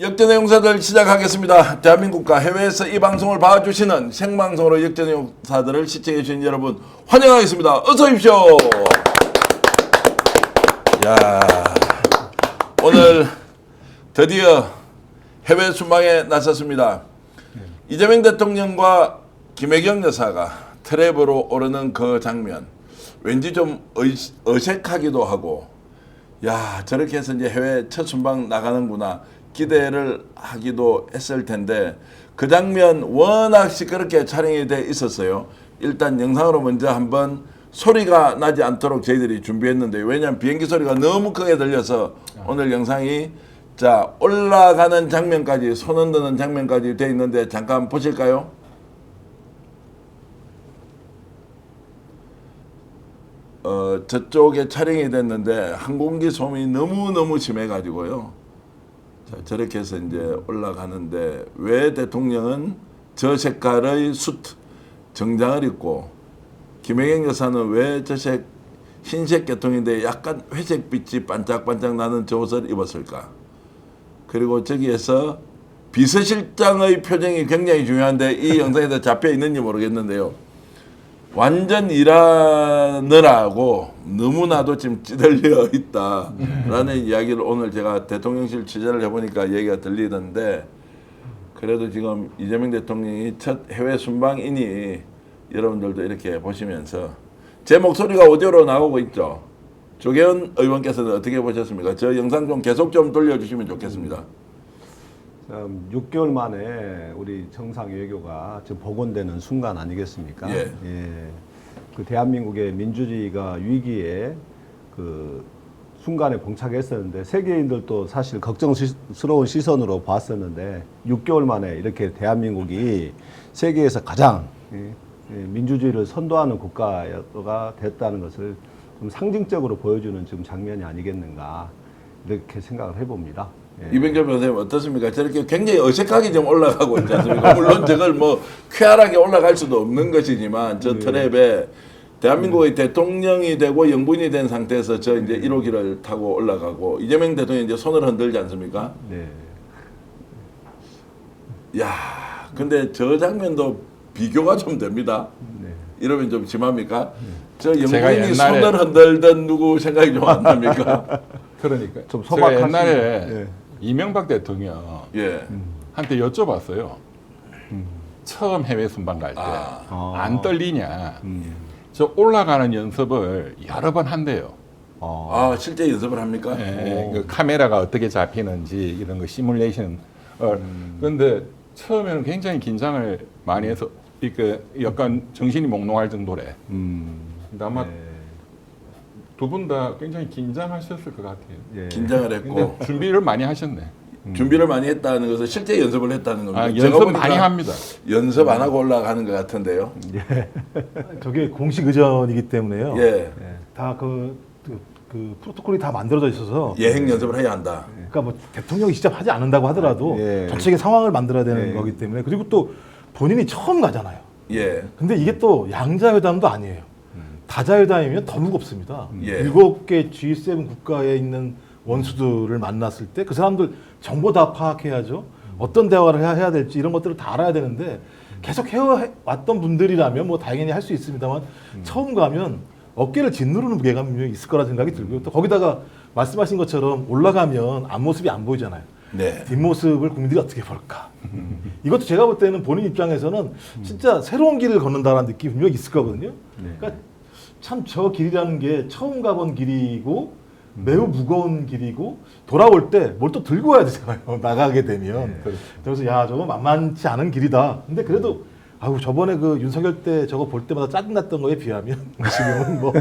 역전의 용사들 시작하겠습니다. 대한민국과 해외에서 이 방송을 봐주시는 생방송으로 역전의 용사들을 시청해주신 여러분 환영하겠습니다. 어서 오십시오. 야, 오늘 드디어 해외 순방에 나섰습니다. 이재명 대통령과 김혜경 여사가 트랩으로 오르는 그 장면, 왠지 좀 어색하기도 하고, 야, 저렇게 해서 이제 해외 첫 순방 나가는구나 기대를 하기도 했을 텐데, 그 장면 워낙 시끄럽게 촬영이 돼 있었어요. 일단 영상으로 먼저 한번 소리가 나지 않도록 저희들이 준비했는데, 왜냐하면 비행기 소리가 너무 크게 들려서 오늘 영상이 자 올라가는 장면까지, 손 흔드는 장면까지 돼 있는데 잠깐 보실까요? 저쪽에 촬영이 됐는데 항공기 소음이 너무너무 심해가지고요. 자, 저렇게 해서 이제 올라가는데, 왜 대통령은 저 색깔의 수트 정장을 입고 김혜경 여사는 왜 저색 흰색 계통인데 약간 회색빛이 반짝반짝 나는 저 옷을 입었을까? 그리고 저기에서 비서실장의 표정이 굉장히 중요한데 이 영상에도 잡혀 있는지 모르겠는데요. 완전 일하느라고 너무나도 지금 찌들려 있다라는 이야기를 오늘 제가 대통령실 취재를 해보니까 얘기가 들리던데, 그래도 지금 이재명 대통령이 첫 해외 순방이니 여러분들도 이렇게 보시면서 제 목소리가 오디오로 나오고 있죠. 조계현 의원께서는 어떻게 보셨습니까? 저 영상 좀 계속 좀 돌려주시면 좋겠습니다. 6개월 만에 우리 정상 외교가 지금 복원되는 순간 아니겠습니까? 예. 그 대한민국의 민주주의가 위기에 그 순간에 봉착했었는데, 세계인들도 사실 걱정스러운 시선으로 봤었는데, 6개월 만에 이렇게 대한민국이 세계에서 가장 민주주의를 선도하는 국가가 됐다는 것을 좀 상징적으로 보여주는 지금 장면이 아니겠는가, 이렇게 생각을 해봅니다. 이병철 변호사님 어떻습니까? 저렇게 굉장히 어색하게 좀 올라가고 있지 않습니까? 물론 저걸 뭐 쾌활하게 올라갈 수도 없는 것이지만, 저 트랩에 대한민국의 대통령이 되고 영부인이 된 상태에서 저 이제 1호기를 타고 올라가고, 이재명 대통령이 이제 손을 흔들지 않습니까? 네. 야, 근데 저 장면도 비교가 좀 됩니다. 네. 이러면 좀 심합니까? 저 영부인이 옛날에 손을 흔들던 누구 생각이 좀 안 납니까? 그러니까 좀 제가 소박하신. 옛날에 예. 이명박 대통령 예. 한테 여쭤봤어요. 처음 해외 순방 갈 때 안 떨리냐? 저 올라가는 연습을 여러 번 한대요. 아, 실제 연습을 합니까? 예, 그 카메라가 어떻게 잡히는지 이런 거 시뮬레이션. 그런데 처음에는 굉장히 긴장을 많이 해서 그 약간 정신이 몽롱할 정도래. 근데 아마 두 분 다 굉장히 긴장하셨을 것 같아요. 예. 긴장을 했고 준비를 많이 하셨네. 준비를 많이 했다는 것은 실제 연습을 했다는 겁니다. 아, 제가 연습 보니까 많이 합니다. 연습 안 하고 올라가는 것 같은데요. 저게 공식 의전이기 때문에요. 예. 다 그 프로토콜이 다 만들어져 있어서. 예행 연습을 해야 한다. 그러니까 뭐 대통령이 직접 하지 않는다고 하더라도 예. 전체적인 상황을 만들어야 되는 예. 거기 때문에. 그리고 또 본인이 처음 가잖아요. 예. 근데 이게 또 양자회담도 아니에요. 다자회담이면 더 무겁습니다. 예. 7개 G7 국가에 있는 원수들을 만났을 때 그 사람들 정보 다 파악해야죠. 어떤 대화를 해야 될지 이런 것들을 다 알아야 되는데, 계속 해왔던 분들이라면 뭐 당연히 할 수 있습니다만, 처음 가면 어깨를 짓누르는 무게감이 있을 거라 생각이 들고요. 또 거기다가 말씀하신 것처럼 올라가면 앞모습이 안 보이잖아요. 네. 뒷모습을 국민들이 어떻게 볼까. 이것도 제가 볼 때는 본인 입장에서는 진짜 새로운 길을 걷는다는 느낌이 분명히 있을 거거든요. 그러니까 참 저 길이라는 게 처음 가본 길이고 매우 무거운 길이고, 돌아올 때 뭘 또 들고 와야 되잖아요. 나가게 되면. 그래서 야, 저거 만만치 않은 길이다. 근데 그래도 아우, 저번에 그 윤석열 때 저거 볼 때마다 짜증났던 거에 비하면 지금은 뭐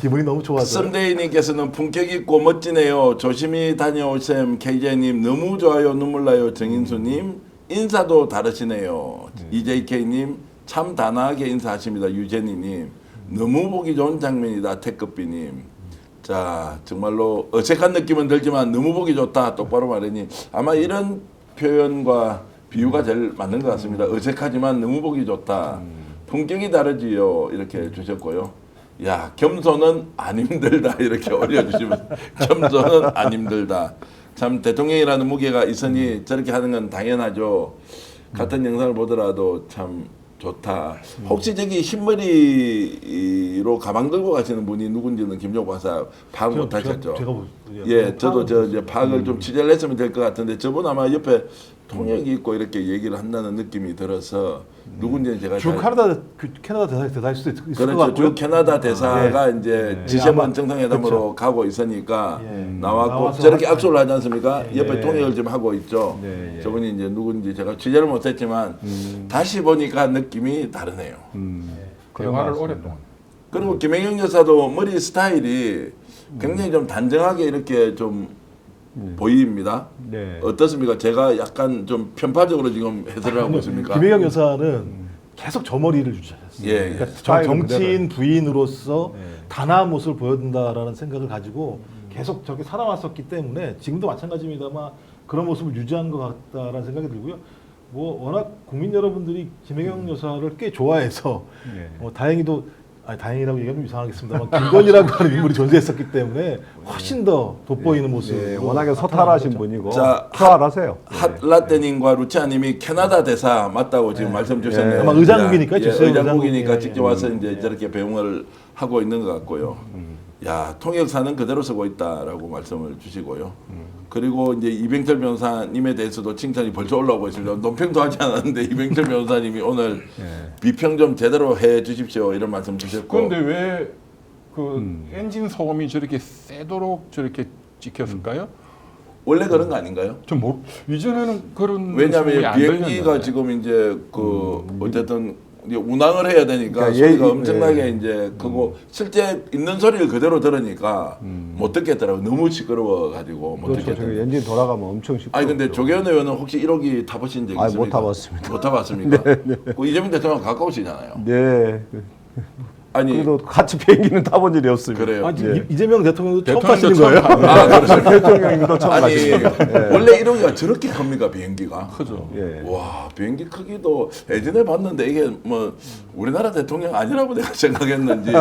기분이 너무 좋아서. 썸데이님께서는 품격 있고 멋지네요. 조심히 다녀오셈. KJ님 너무 좋아요. 눈물 나요. 정인수님 인사도 다르시네요. EJK님 참 단아하게 인사하십니다. 유재니님 너무 보기 좋은 장면이다. 태급비님. 자, 정말로 어색한 느낌은 들지만 너무 보기 좋다. 똑바로 말하니 아마 이런 표현과 비유가 제일 맞는 것 같습니다. 어색하지만 너무 보기 좋다. 품격이 다르지요. 이렇게 주셨고요. 야, 겸손은 안 힘들다. 이렇게 올려주시면 겸손은 안 힘들다. 참 대통령이라는 무게가 있으니 저렇게 하는 건 당연하죠. 같은 영상을 보더라도 참 좋다. 혹시 저기 흰머리로 가방 들고 가시는 분이 누군지는 김종국 박사 파악 못 하셨죠? 예, 저도 저 이제 파악을 좀 취재를 했으면 될 것 같은데 저분 아마 옆에 통역이 있고 이렇게 얘기를 한다는 느낌이 들어서 누군지는 제가 주 잘 캐나다 대사일 수도 있을 것 그렇죠. 같고요. 주 캐나다 대사가 이제 예, G7 아마 정상회담으로 그렇죠. 가고 있으니까 예, 나왔고 나와서 저렇게 할 악수를 하지 않습니까? 예. 옆에 통역을 좀 하고 있죠. 예, 예. 저분이 이제 누군지 제가 취재를 못했지만 다시 보니까 느낌이 다르네요. 대화를 오랫동안. 그리고 김혜경 여사도 머리 스타일이 굉장히 좀 단정하게 이렇게 좀 보입니다. 네. 어떻습니까? 제가 약간 좀 편파적으로 지금 해설을 하고 있습니까? 김혜경 여사는 계속 저 머리를 유지하셨어요. 예, 예. 그러니까 스타일은 정치인 부인으로서 네. 단아한 모습을 보여준다라는 생각을 가지고 계속 저렇게 살아왔었기 때문에 지금도 마찬가지입니다만 그런 모습을 유지하는 것 같다라는 생각이 들고요. 뭐 워낙 국민 여러분들이 김혜경 여사를 꽤 좋아해서 네. 다행히도 다행이라고 얘기하면 이상하겠습니다만 김건희라고 하는 인물이 존재했었기 때문에 훨씬 더 돋보이는 모습. 네, 워낙에 소탈하신 분이고 자, 큐알하세요. 핫라떼님과 루치아님이 캐나다 대사 맞다고 지금 말씀 주셨네요. 아마 의장국이니까 예, 주세요. 의장국이니까 예, 직접 예. 와서 이제 저렇게 배웅을 하고 있는 것 같고요. 야, 통역사는 그대로 쓰고 있다라고 말씀을 주시고요. 그리고 이제 이병철 변호사님에 대해서도 칭찬이 벌써 올라오고 있습니다. 논평도 하지 않았는데 이병철 변호사님이 오늘 비평 좀 제대로 해 주십시오 이런 말씀 주셨고. 그런데 왜 그 엔진 소음이 저렇게 세도록 저렇게 찍혔을까요? 원래 그런 거 아닌가요? 좀 이전에는 그런 소음이 왜냐하면 안 비행기가 들렸는데. 지금 이제 그 어쨌든 이제 운항을 해야 되니까 그러니까 소리가 예, 엄청나게 예. 이제 그거 실제 있는 소리를 그대로 들으니까 못 듣겠더라고. 너무 시끄러워 가지고 못 그렇죠. 저기 듣겠더라고. 엔진 돌아가면 엄청 시끄럽죠. 아니 근데 조계현 의원은 혹시 1호기 타보신 적 아니, 있습니까? 못 타봤습니다. 못 타봤습니까? 그 이재명 대통령 가까우시잖아요. 네. 아니 그래도 같이 비행기는 타본 일이 없습니다. 그래요. 아, 예. 이재명 대통령도 처음 대통령도 타시는 처음 거예요? 아 그렇죠. 대통령님도 처음 아니 가시죠. 원래 1호기가 저렇게 큽니까 비행기가? 크죠. 예. 와 비행기 크기도 예전에 봤는데 이게 뭐 우리나라 대통령 아니라고 내가 생각했는지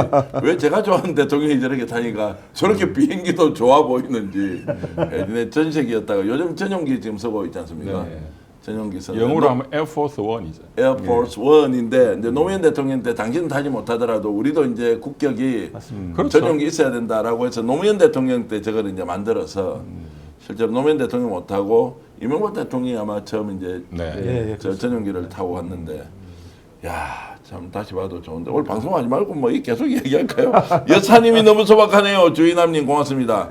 왜 제가 좋아하는 대통령이 저렇게 타니까 저렇게 비행기도 좋아 보이는지 예전에 전세기였다가 요즘 전용기 지금 쓰고 있지 않습니까? 네. 전용기 쓰는 영어로 하면 에어포스 1이죠. 에어포스 원인데 이제 노무현 대통령 때 당신은 타지 못하더라도 우리도 이제 국격이 그렇죠. 전용기 있어야 된다라고 해서 노무현 대통령 때 저걸 이제 만들어서 실제로 노무현 대통령 못 타고 이명박 대통령이 아마 처음 이제 네. 예, 예. 저 전용기를 타고 왔는데 야 참 다시 봐도 좋은데 오늘 방송하지 말고 뭐 계속 얘기할까요? 여사님이 너무 소박하네요. 주인남님 고맙습니다.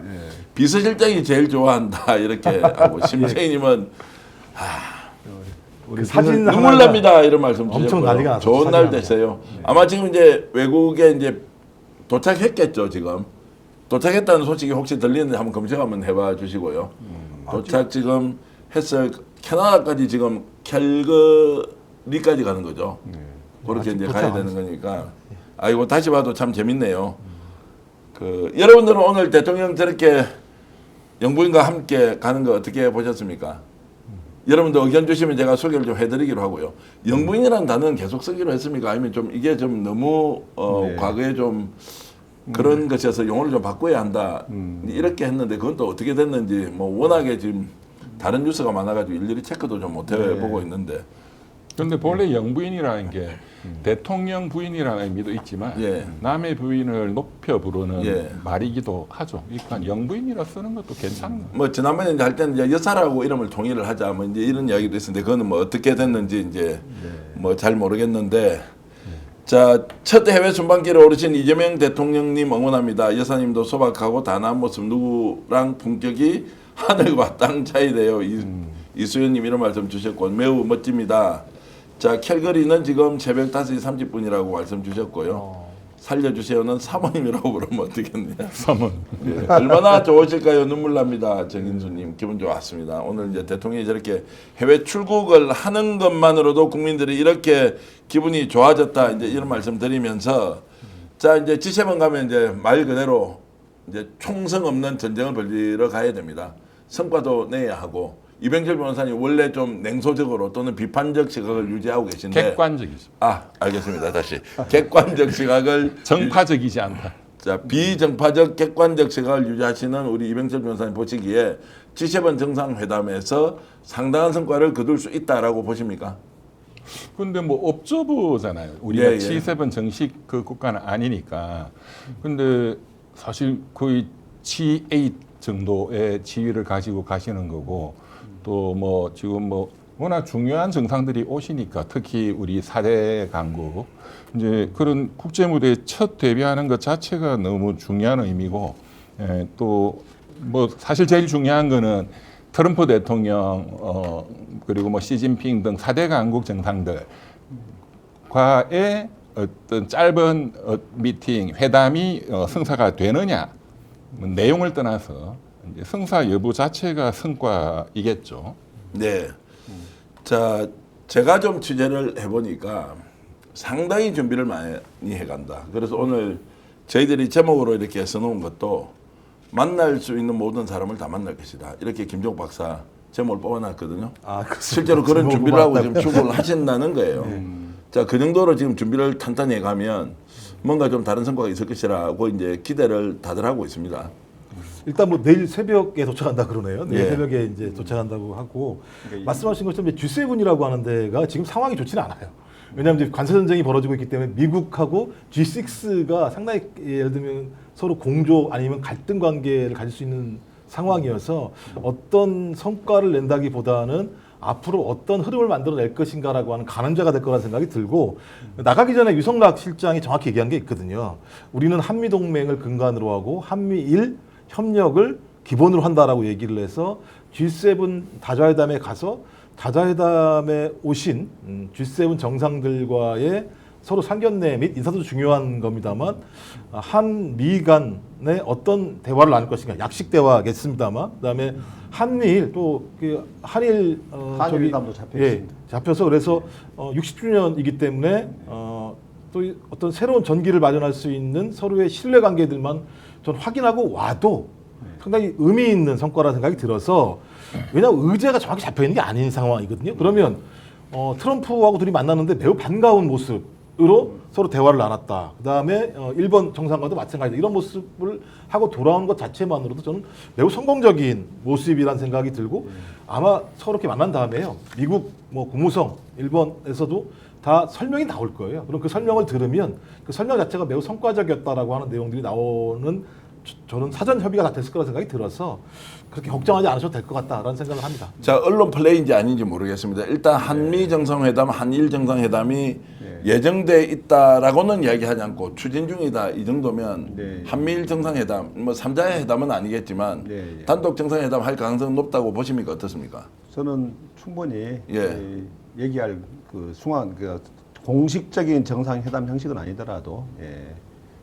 비서실장이 제일 좋아한다 이렇게 하고 심채희님은 그 사진 눈물 하나가 납니다 이런 말씀 엄청 주셨고요. 난리가 났어요. 좋은 사진 날 하나가. 되세요. 아마 지금 이제 외국에 이제 도착했겠죠 지금. 도착했다는 소식이 혹시 들리는데 한번 검색 한번 해봐 주시고요. 도착 지금 했어요. 캐나다까지 지금 캘거리까지 가는 거죠. 그렇게 아직 이제 도착 가야 안 되는 거니까. 아이고 다시 봐도 참 재밌네요. 그 여러분들은 오늘 대통령 저렇게 영부인과 함께 가는 거 어떻게 보셨습니까? 여러분들 의견 주시면 제가 소개를 좀 해드리기로 하고요. 영부인이라는 단어는 계속 쓰기로 했습니까? 아니면 좀 이게 좀 너무 네. 과거에 좀 그런 것이어서 용어를 좀 바꿔야 한다 이렇게 했는데 그건 또 어떻게 됐는지 뭐 워낙에 지금 다른 뉴스가 많아가지고 일일이 체크도 좀 못 해보고 있는데 그런데 본래 영부인이라는 게 대통령 부인이라는 의미도 있지만 예. 남의 부인을 높여 부르는 예. 말이기도 하죠. 그러니까 영부인이라 쓰는 것도 괜찮은 거예요. 뭐 지난번에 이제 할 때는 이제 여사라고 이름을 통일을 하자 뭐 이제 이런 이야기도 있었는데 그거는 뭐 어떻게 됐는지 이제 뭐 잘 모르겠는데 자, 첫 해외 순방길에 오르신 이재명 대통령님 응원합니다. 여사님도 소박하고 단아한 모습 누구랑 품격이 하늘과 땅 차이래요. 이수연님 이런 말씀 주셨고 매우 멋집니다. 자, 캘거리는 지금 새벽 5시 30분이라고 말씀 주셨고요. 살려주세요는 사모님이라고 그러면 어떻겠네요. 삼은. 예, 얼마나 좋으실까요? 눈물 납니다. 정인수님 기분 좋았습니다. 오늘 이제 대통령이 저렇게 해외 출국을 하는 것만으로도 국민들이 이렇게 기분이 좋아졌다. 이제 이런 말씀 드리면서 자 이제 G7 가면 이제 말 그대로 이제 총성 없는 전쟁을 벌리러 가야 됩니다. 성과도 내야 하고 이병철 변호사님 원래 좀 냉소적으로 또는 비판적 시각을 유지하고 계신데 객관적이죠. 아 알겠습니다. 다시 객관적 시각을 정파적이지 않다. 자, 비정파적 객관적 시각을 유지하시는 우리 이병철 변호사님 보시기에 G7 정상회담에서 상당한 성과를 거둘 수 있다라고 보십니까? 근데 뭐 업저버잖아요. 우리가 예, 예. G7 정식 그 국가는 아니니까. 근데 사실 거의 G8 정도의 지위를 가지고 가시는 거고, 또 뭐 지금 뭐 워낙 중요한 정상들이 오시니까, 특히 우리 4대 강국 이제 그런 국제 무대에 첫 데뷔하는 것 자체가 너무 중요한 의미고, 또 뭐 사실 제일 중요한 거는 트럼프 대통령 그리고 뭐 시진핑 등 4대 강국 정상들과의 어떤 짧은 미팅, 회담이 성사가 되느냐, 뭐 내용을 떠나서 이제 성사 여부 자체가 성과이겠죠. 네. 자, 제가 좀 취재를 해보니까 상당히 준비를 많이 해간다. 그래서 오늘 저희들이 제목으로 이렇게 써놓은 것도 만날 수 있는 모든 사람을 다 만날 것이다. 이렇게 김종 박사 제목을 뽑아놨거든요. 아, 그렇습니다. 실제로 그런 제목을 준비를 하고 지금 뽑았다고요? 출국을 하신다는 거예요. 자, 그 정도로 지금 준비를 탄탄히 해가면 뭔가 좀 다른 성과가 있을 것이라고 이제 기대를 다들 하고 있습니다. 일단 뭐 내일 새벽에 도착한다 그러네요. 내일 예. 새벽에 이제 도착한다고 하고 말씀하신 것처럼 이제 G7이라고 하는 데가 지금 상황이 좋지는 않아요. 왜냐하면 이제 관세 전쟁이 벌어지고 있기 때문에 미국하고 G6가 상당히 예를 들면 서로 공조 아니면 갈등 관계를 가질 수 있는 상황이어서 어떤 성과를 낸다기보다는 앞으로 어떤 흐름을 만들어낼 것인가라고 하는 가늠자가 될 거라는 생각이 들고 나가기 전에 유성락 실장이 정확히 얘기한 게 있거든요. 우리는 한미 동맹을 근간으로 하고 한미일 협력을 기본으로 한다라고 얘기를 해서 G7 다자회담에 가서 다자회담에 오신 G7 정상들과의 서로 상견례 및 인사도 중요한 겁니다만 한미 간의 어떤 대화를 나눌 것인가 약식 대화겠습니다만 그다음에 한미일 또 그 한일 한일회담도 잡혀 예, 있습니다. 잡혀서 그래서 60주년이기 때문에 또 어떤 새로운 전기를 마련할 수 있는 서로의 신뢰 관계들만 전 확인하고 와도 상당히 의미 있는 성과라는 생각이 들어서 왜냐하면 의제가 정확히 잡혀 있는 게 아닌 상황이거든요. 그러면 트럼프하고 둘이 만났는데 매우 반가운 모습으로 서로 대화를 나눴다. 그다음에 일본 정상과도 마찬가지다. 이런 모습을 하고 돌아온 것 자체만으로도 저는 매우 성공적인 모습이라는 생각이 들고 아마 서로 이렇게 만난 다음에요. 미국 뭐 국무성 일본에서도 다 설명이 나올 거예요. 그럼 그 설명을 들으면 그 설명 자체가 매우 성과적이었다라고 하는 내용들이 나오는 저는 사전 협의가 다 됐을 거라 생각이 들어서 그렇게 걱정하지 않으셔도 될 것 같다라는 생각을 합니다. 자, 언론 플레이인지 아닌지 모르겠습니다. 일단 한미 정상회담, 한일 정상회담이 예정돼 있다라고는 이야기하지 않고 추진 중이다. 이 정도면 네. 한미일 정상회담, 뭐 3자 회담은 아니겠지만 네. 단독 정상회담 할 가능성은 높다고 보십니까? 어떻습니까? 저는 충분히 예. 얘기할 그 숭한 그 공식적인 정상회담 형식은 아니더라도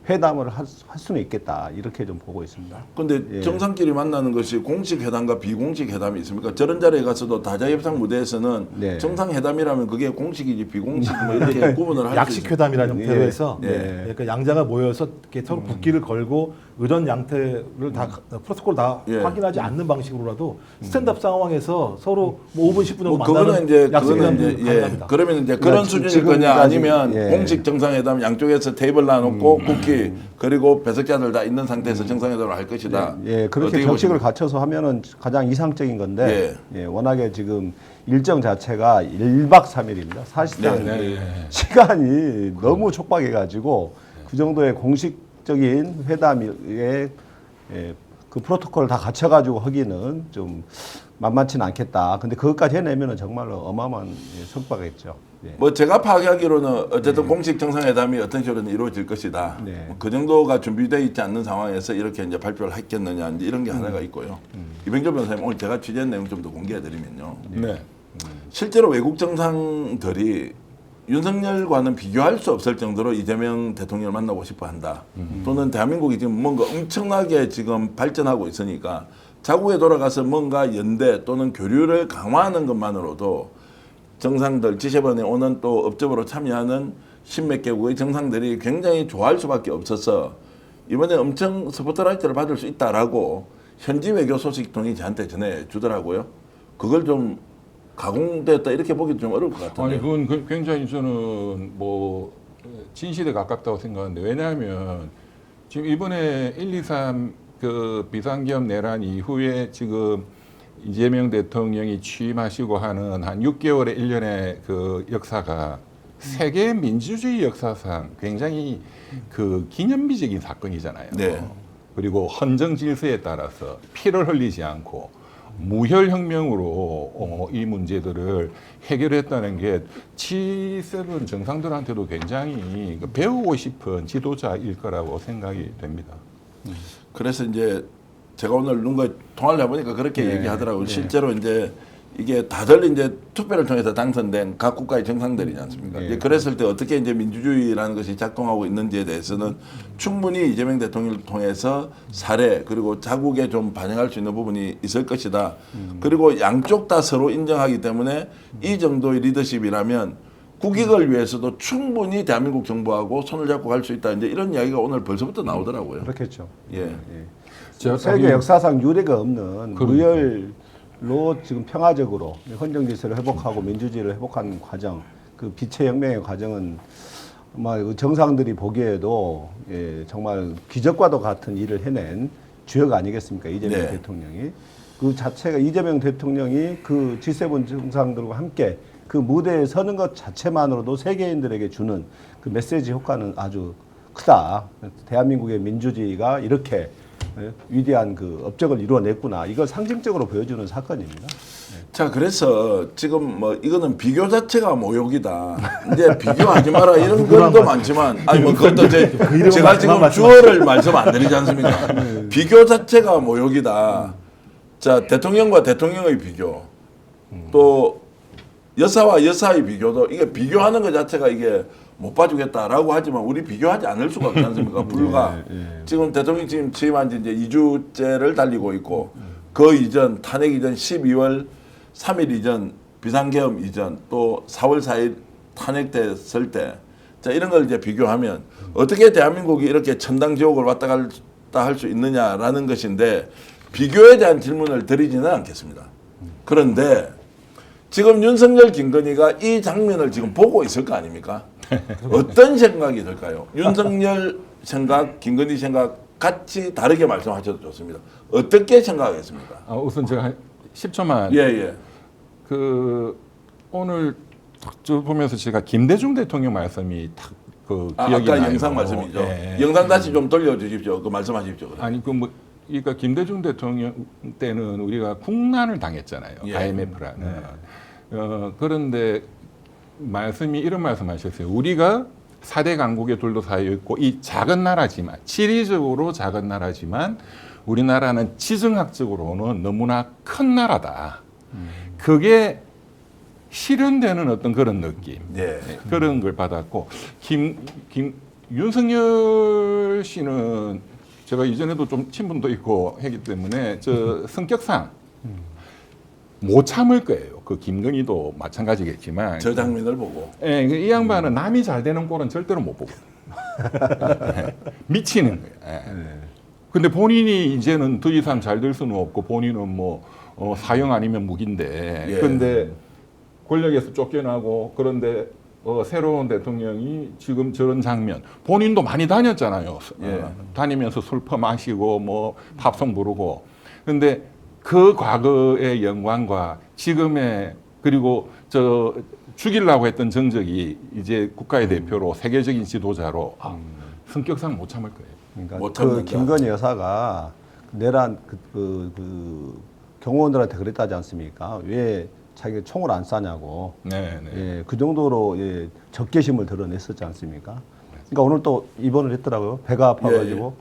회담을 할 수는 있겠다 이렇게 좀 보고 있습니다. 근데 예. 정상끼리 만나는 것이 공식 회담과 비공식 회담이 있습니까? 저런 자리에 가서도 다자협상 무대에서는 네. 정상회담이라면 그게 공식이지 비공식 뭐 이렇게 구분을 할 수 약식 있죠. 회담이라는 형태로 예. 해서 예. 그러니까 양자가 모여서 이렇게 서로 국기를 걸고 의전 양태를 다 프로토콜 다 예. 확인하지 않는 방식으로라도 스탠드업 상황에서 서로 뭐 5분 10분 정도 뭐 그거는 만나는 이제 약식 그거는 회담도 이제 가능합니다. 그러면 이제 그런 그러니까 수준일 지금 거냐 아직, 아니면 예. 공식 정상회담 양쪽에서 테이블 놔놓고 국기 그리고 배석자들 다 있는 상태에서 정상회담을 할 것이다. 예, 그렇게 어떻게 정식을 보십니까? 갖춰서 하면은 가장 이상적인 건데 워낙에 지금 일정 자체가 1박 3일입니다. 사실상 네. 시간이 너무 촉박해가지고 그 정도의 공식적인 회담에 그 프로토콜을 다 갖춰가지고 하기는 좀 만만치는 않겠다. 근데 그것까지 해내면은 정말로 어마어마한 성과겠죠. 예. 뭐 제가 파악하기로는 어쨌든 공식 정상회담이 어떤 식으로든 이루어질 것이다. 네. 뭐그 정도가 준비되어 있지 않는 상황에서 이렇게 이제 발표를 했겠느냐 이제 이런 게 하나가 있고요. 이병조 변호사님 오늘 제가 취재한 내용 좀 더 공개해드리면요. 네. 실제로 외국 정상들이 윤석열과는 비교할 수 없을 정도로 이재명 대통령을 만나고 싶어 한다. 또는 대한민국이 지금 뭔가 엄청나게 지금 발전하고 있으니까 자국에 돌아가서 뭔가 연대 또는 교류를 강화하는 것만으로도 정상들, G7에 오는 또 업적으로 참여하는 십몇 개국의 정상들이 굉장히 좋아할 수밖에 없어서 이번에 엄청 스포트라이트를 받을 수 있다라고 현지 외교 소식통이 저한테 전해주더라고요. 그걸 좀 가공됐다 이렇게 보기 좀 어려울 것 같은데. 아니 그건 굉장히 저는 뭐 진실에 가깝다고 생각하는데 왜냐하면 지금 이번에 1, 2, 3 그 비상기업 내란 이후에 지금 이재명 대통령이 취임하시고 하는 한 6개월에 1년의 그 역사가 세계 민주주의 역사상 굉장히 그 기념비적인 사건이잖아요. 네. 그리고 헌정 질서에 따라서 피를 흘리지 않고 무혈 혁명으로 이 문제들을 해결했다는 게 G7 정상들한테도 굉장히 배우고 싶은 지도자일 거라고 생각이 됩니다. 그래서 이제 제가 오늘 누군가 통화를 해보니까 그렇게 네. 얘기하더라고요. 실제로 이제 이게 다들 이제 투표를 통해서 당선된 각 국가의 정상들이지 않습니까? 네. 이제 그랬을 때 어떻게 이제 민주주의라는 것이 작동하고 있는지에 대해서는 충분히 이재명 대통령을 통해서 사례 그리고 자국에 좀 반영할 수 있는 부분이 있을 것이다. 그리고 양쪽 다 서로 인정하기 때문에 이 정도의 리더십이라면 국익을 위해서도 충분히 대한민국 정부하고 손을 잡고 갈 수 있다. 이제 이런 이야기가 오늘 벌써부터 나오더라고요. 그렇겠죠. 예. 세계 역사상 유례가 없는 무혈로 지금 평화적으로 헌정 질서를 회복하고 민주주의를 회복하는 과정, 그 빛의 혁명의 과정은 아마 정상들이 보기에도 정말 기적과도 같은 일을 해낸 주역 아니겠습니까? 이재명 네. 대통령이. 그 자체가 이재명 대통령이 그 G7 정상들과 함께 그 무대에 서는 것 자체만으로도 세계인들에게 주는 그 메시지 효과는 아주 크다. 대한민국의 민주주의가 이렇게 위대한 그 업적을 이루어냈구나. 이걸 상징적으로 보여주는 사건입니다. 자, 그래서 지금 뭐 이거는 비교 자체가 모욕이다. 이제 비교하지 마라 이런 것도 많지만, 아니 뭐 그것도 제가 지금 주어를 말씀 안 드리지 않습니까? 비교 자체가 모욕이다. 자, 대통령과 대통령의 비교, 또 여사와 여사의 비교도 이게 비교하는 것 자체가 이게 못 봐주겠다라고 하지만 우리 비교하지 않을 수가 없지 않습니까? 불과 지금 대통령 지금 취임한 지 이제 2주째를 달리고 있고 그 이전 탄핵 이전 12월 3일 이전 비상계엄 이전 또 4월 4일 탄핵됐을 때 자 이런 걸 이제 비교하면 어떻게 대한민국이 이렇게 천당지옥을 왔다 갔다 할 수 있느냐라는 것인데 비교에 대한 질문을 드리지는 않겠습니다. 그런데 지금 윤석열 김건희가 이 장면을 지금 보고 있을 거 아닙니까? 어떤 생각이 들까요? 윤석열 생각, 김건희 생각 같이 다르게 말씀하셔도 좋습니다. 어떻게 생각하겠습니까? 우선 제가 한 10초만. 예. 그 오늘 딱 보면서 제가 김대중 대통령 말씀이 딱 그 기억이 아까 나요. 영상 말씀이죠. 예. 영상 다시 좀 돌려주십시오. 그 말씀하십시오. 아니 그러니까 김대중 대통령 때는 우리가 국난을 당했잖아요. 예. IMF라는. 그런데 말씀이 이런 말씀하셨어요. 우리가 4대 강국에 둘러싸여 있고 이 작은 나라지만 지리적으로 작은 나라지만 우리나라는 지정학적으로는 너무나 큰 나라다. 그게 실현되는 어떤 그런 느낌. 예. 그런 걸 받았고 윤석열 씨는 제가 이전에도 좀 친분도 있고 했기 때문에 저 성격상 못 참을 거예요. 그 김건희도 마찬가지겠지만 저 장면을 보고. 예, 이 양반은 남이 잘 되는 꼴은 절대로 못 보고 미치는 거예요. 예. 근데 본인이 이제는 더 이상 잘 될 수는 없고 본인은 뭐 사형 아니면 무기인데 예. 근데 권력에서 쫓겨나고 그런데 새로운 대통령이 지금 저런 장면 본인도 많이 다녔잖아요. 예. 다니면서 술 퍼마시고 뭐 팝송 부르고 근데 그 과거의 영광과 지금의 그리고 저 죽이려고 했던 정적이 이제 국가의 대표로 세계적인 지도자로 성격상 못 참을 거예요. 그러니까 못 그 참는다. 김건희 여사가 내란 그 경호원들한테 그랬다지 않습니까? 왜 자기가 총을 안 쏴냐고. 네. 예, 그 정도로 적개심을 드러냈었지 않습니까? 그러니까 오늘 또 입원을 했더라고요. 배가 아파가지고.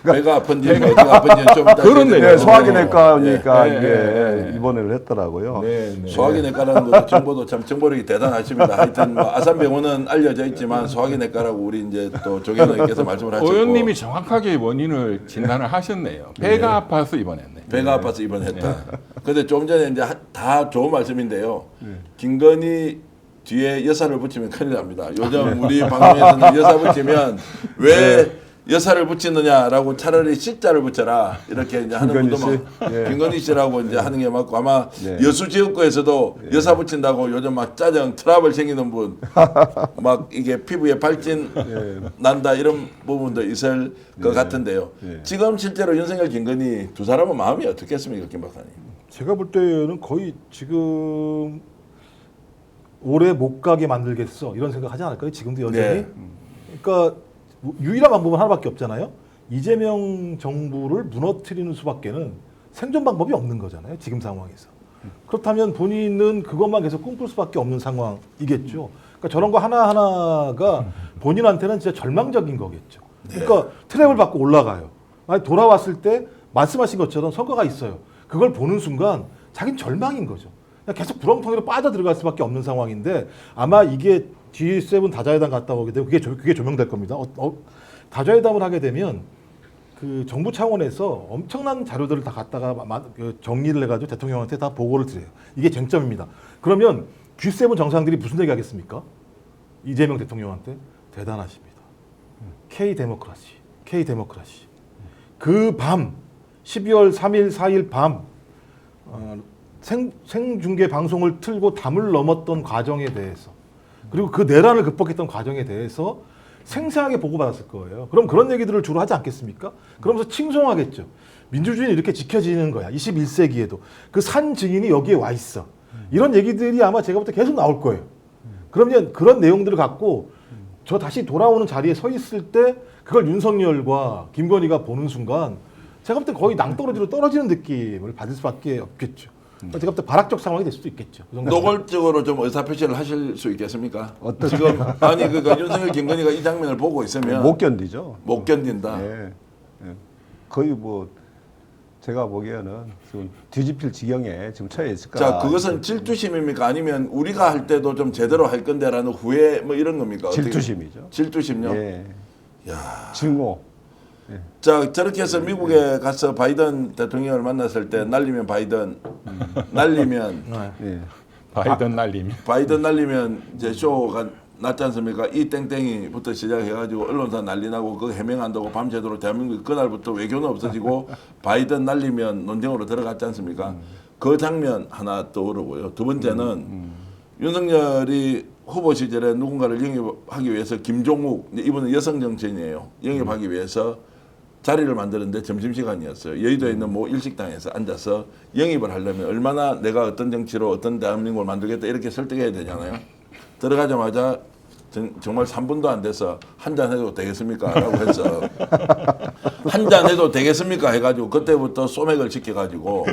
배가 아픈지 어디가 아픈지 좀 이따 그렇네. 예, 소화기내과니까 예, 이게 입원을 했더라고요. 네. 소화기내과라는 것도 정보도 참 정보력이 대단하십니다. 하여튼 뭐 아산병원은 알려져 있지만 소화기내과라고 우리 이제 또 조경 의원께서 말씀을 하셨고 의원님이 정확하게 원인을 진단을 하셨네요. 배가 아파서 입원했네. 배가 아파서 입원했다. 근데 좀 전에 이제 다 좋은 말씀인데요. 김건희 뒤에 여사를 붙이면 큰일 납니다. 요즘 우리 방송에서는 여사 붙이면 왜 여사를 붙이느냐라고 차라리 씨자를 붙여라 이렇게 이제 하는 분도 막 김건희 씨라고 이제 하는 게 맞고 아마 여수지역구에서도 여사 붙인다고 요즘 막 짜증 트러블 생기는 분 막 이게 피부에 발진 난다 이런 부분도 있을 것 같은데요. 지금 실제로 윤석열 김건희 두 사람은 마음이 어떻겠습니까, 김 박사님? 제가 볼 때는 거의 지금 올해 못 가게 만들겠어 이런 생각 하지 않을까요? 지금도 여전히. 네. 그러니까 유일한 방법은 하나밖에 없잖아요. 이재명 정부를 무너뜨리는 수밖에는 생존 방법이 없는 거잖아요. 지금 상황에서. 그렇다면 본인은 그것만 계속 꿈꿀 수밖에 없는 상황이겠죠. 그러니까 저런 거 하나하나가 본인한테는 진짜 절망적인 거겠죠. 그러니까 트랩을 받고 올라가요. 만약 돌아왔을 때 말씀하신 것처럼 성과가 있어요. 그걸 보는 순간 자기는 절망인 거죠. 그냥 계속 구렁텅이로 빠져 들어갈 수밖에 없는 상황인데 아마 이게 G7 다자회담 갔다 오게 되면 그게 조명될 겁니다. 다자회담을 하게 되면 그 정부 차원에서 엄청난 자료들을 다 갖다가 그 정리를 해가지고 대통령한테 다 보고를 드려요. 이게 쟁점입니다. 그러면 G7 정상들이 무슨 얘기 하겠습니까? 이재명 대통령한테 대단하십니다. K-데모크라시. 그 밤 12월 3일, 4일 밤 생중계 방송을 틀고 담을 넘었던 과정에 대해서 그리고 그 내란을 극복했던 과정에 대해서 생생하게 보고받았을 거예요. 그럼 그런 얘기들을 주로 하지 않겠습니까? 그러면서 칭송하겠죠. 민주주의는 이렇게 지켜지는 거야. 21세기에도. 그 산 증인이 여기에 와 있어. 이런 얘기들이 아마 제가 볼 때 계속 나올 거예요. 그러면 그런 내용들을 갖고 저 다시 돌아오는 자리에 서 있을 때 그걸 윤석열과 김건희가 보는 순간 제가 볼 때 거의 낭떠러지로 떨어지는 느낌을 받을 수밖에 없겠죠. 제가 볼 때 발악적 상황이 될 수도 있겠죠. 그 정도. 노골적으로 좀 의사표시를 하실 수 있겠습니까? 지금 아니 그러니까 윤석열 김건희가 이 장면을 보고 있으면 못 견디죠. 못 견딘다. 예. 거의 뭐 제가 보기에는 지금 뒤집힐 지경에 지금 처해 있을 거라. 자, 그것은 질투심입니까? 아니면 우리가 할 때도 좀 제대로 할 건데라는 후회 뭐 이런 겁니까? 어떻게? 질투심이죠. 질투심요? 예. 야. 증오. 자, 저렇게 해서 미국에 가서 바이든 대통령을 만났을 때 날리면 바이든, 날리면 예. 바이든 날림. 바이든 날리면 이제 쇼가 났지 않습니까? 이 땡땡이부터 시작해가지고 언론사 난리 나고 그거 해명한다고 밤새도록 대한민국 그날부터 외교는 없어지고 바이든 날리면 논쟁으로 들어갔지 않습니까? 그 장면 하나 떠오르고요. 두 번째는 윤석열이 후보 시절에 누군가를 영입하기 위해서 김종욱, 이분은 여성 정치인이에요. 영입하기 위해서 자리를 만드는데 점심시간이었어요. 여의도에 있는 모 일식당에서 앉아서 영입을 하려면 얼마나 내가 어떤 정치로 어떤 대한민국을 만들겠다 이렇게 설득해야 되잖아요. 들어가자마자 정말 3분도 안 돼서 한잔 해도 되겠습니까? 라고 해서 한잔 해도 되겠습니까? 해가지고 그때부터 소맥을 지켜가지고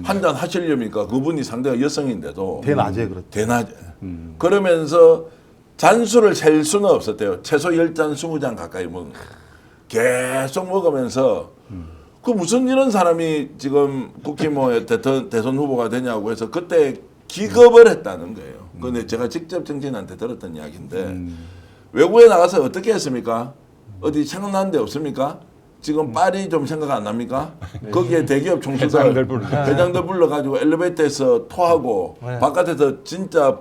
한잔 하시렵니까? 그분이 상대가 여성인데도 대낮에 그렇죠. 대낮에 그러면서 잔수를 셀 수는 없었대요. 최소 10잔 20잔 가까이 먹은 계속 먹으면서 그 무슨 이런 사람이 지금 국힘의 대선 후보가 되냐고 해서 그때 기겁을 했다는 거예요. 근데 제가 직접 정치인한테 들었던 이야기인데 외국에 나가서 어떻게 했습니까? 어디 생각나는 데 없습니까? 지금 파리 좀 생각 안 납니까? 거기에 대기업 총수들 회장들 불러가지고 엘리베이터에서 토하고 바깥에서 진짜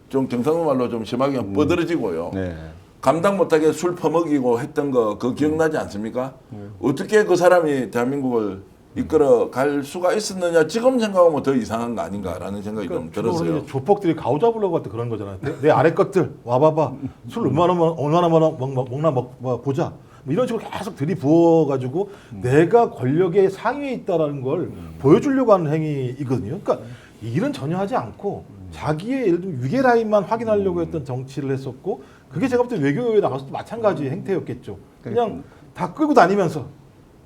좀 경상도 말로 좀 심하게 뻗어지고요. 네. 감당 못하게 술 퍼먹이고 했던 거 그거 기억나지 않습니까? 어떻게 그 사람이 대한민국을 이끌어 갈 수가 있었느냐 지금 생각하면 더 이상한 거 아닌가라는 생각이 좀 들었어요. 조폭들이 가오 잡으려고 할 때 그런 거잖아요. 내 아래 것들 와봐봐. 술 얼마나 먹나 보자. 뭐 이런 식으로 계속 들이부어가지고 내가 권력의 상위에 있다라는 걸 보여주려고 하는 행위이거든요. 그러니까 일은 전혀 하지 않고 자기의 예를 들면 위계 라인만 확인하려고 했던 정치를 했었고 그게 제가 볼 때 외교에 나가서도 마찬가지 행태였겠죠. 그냥 다 끌고 다니면서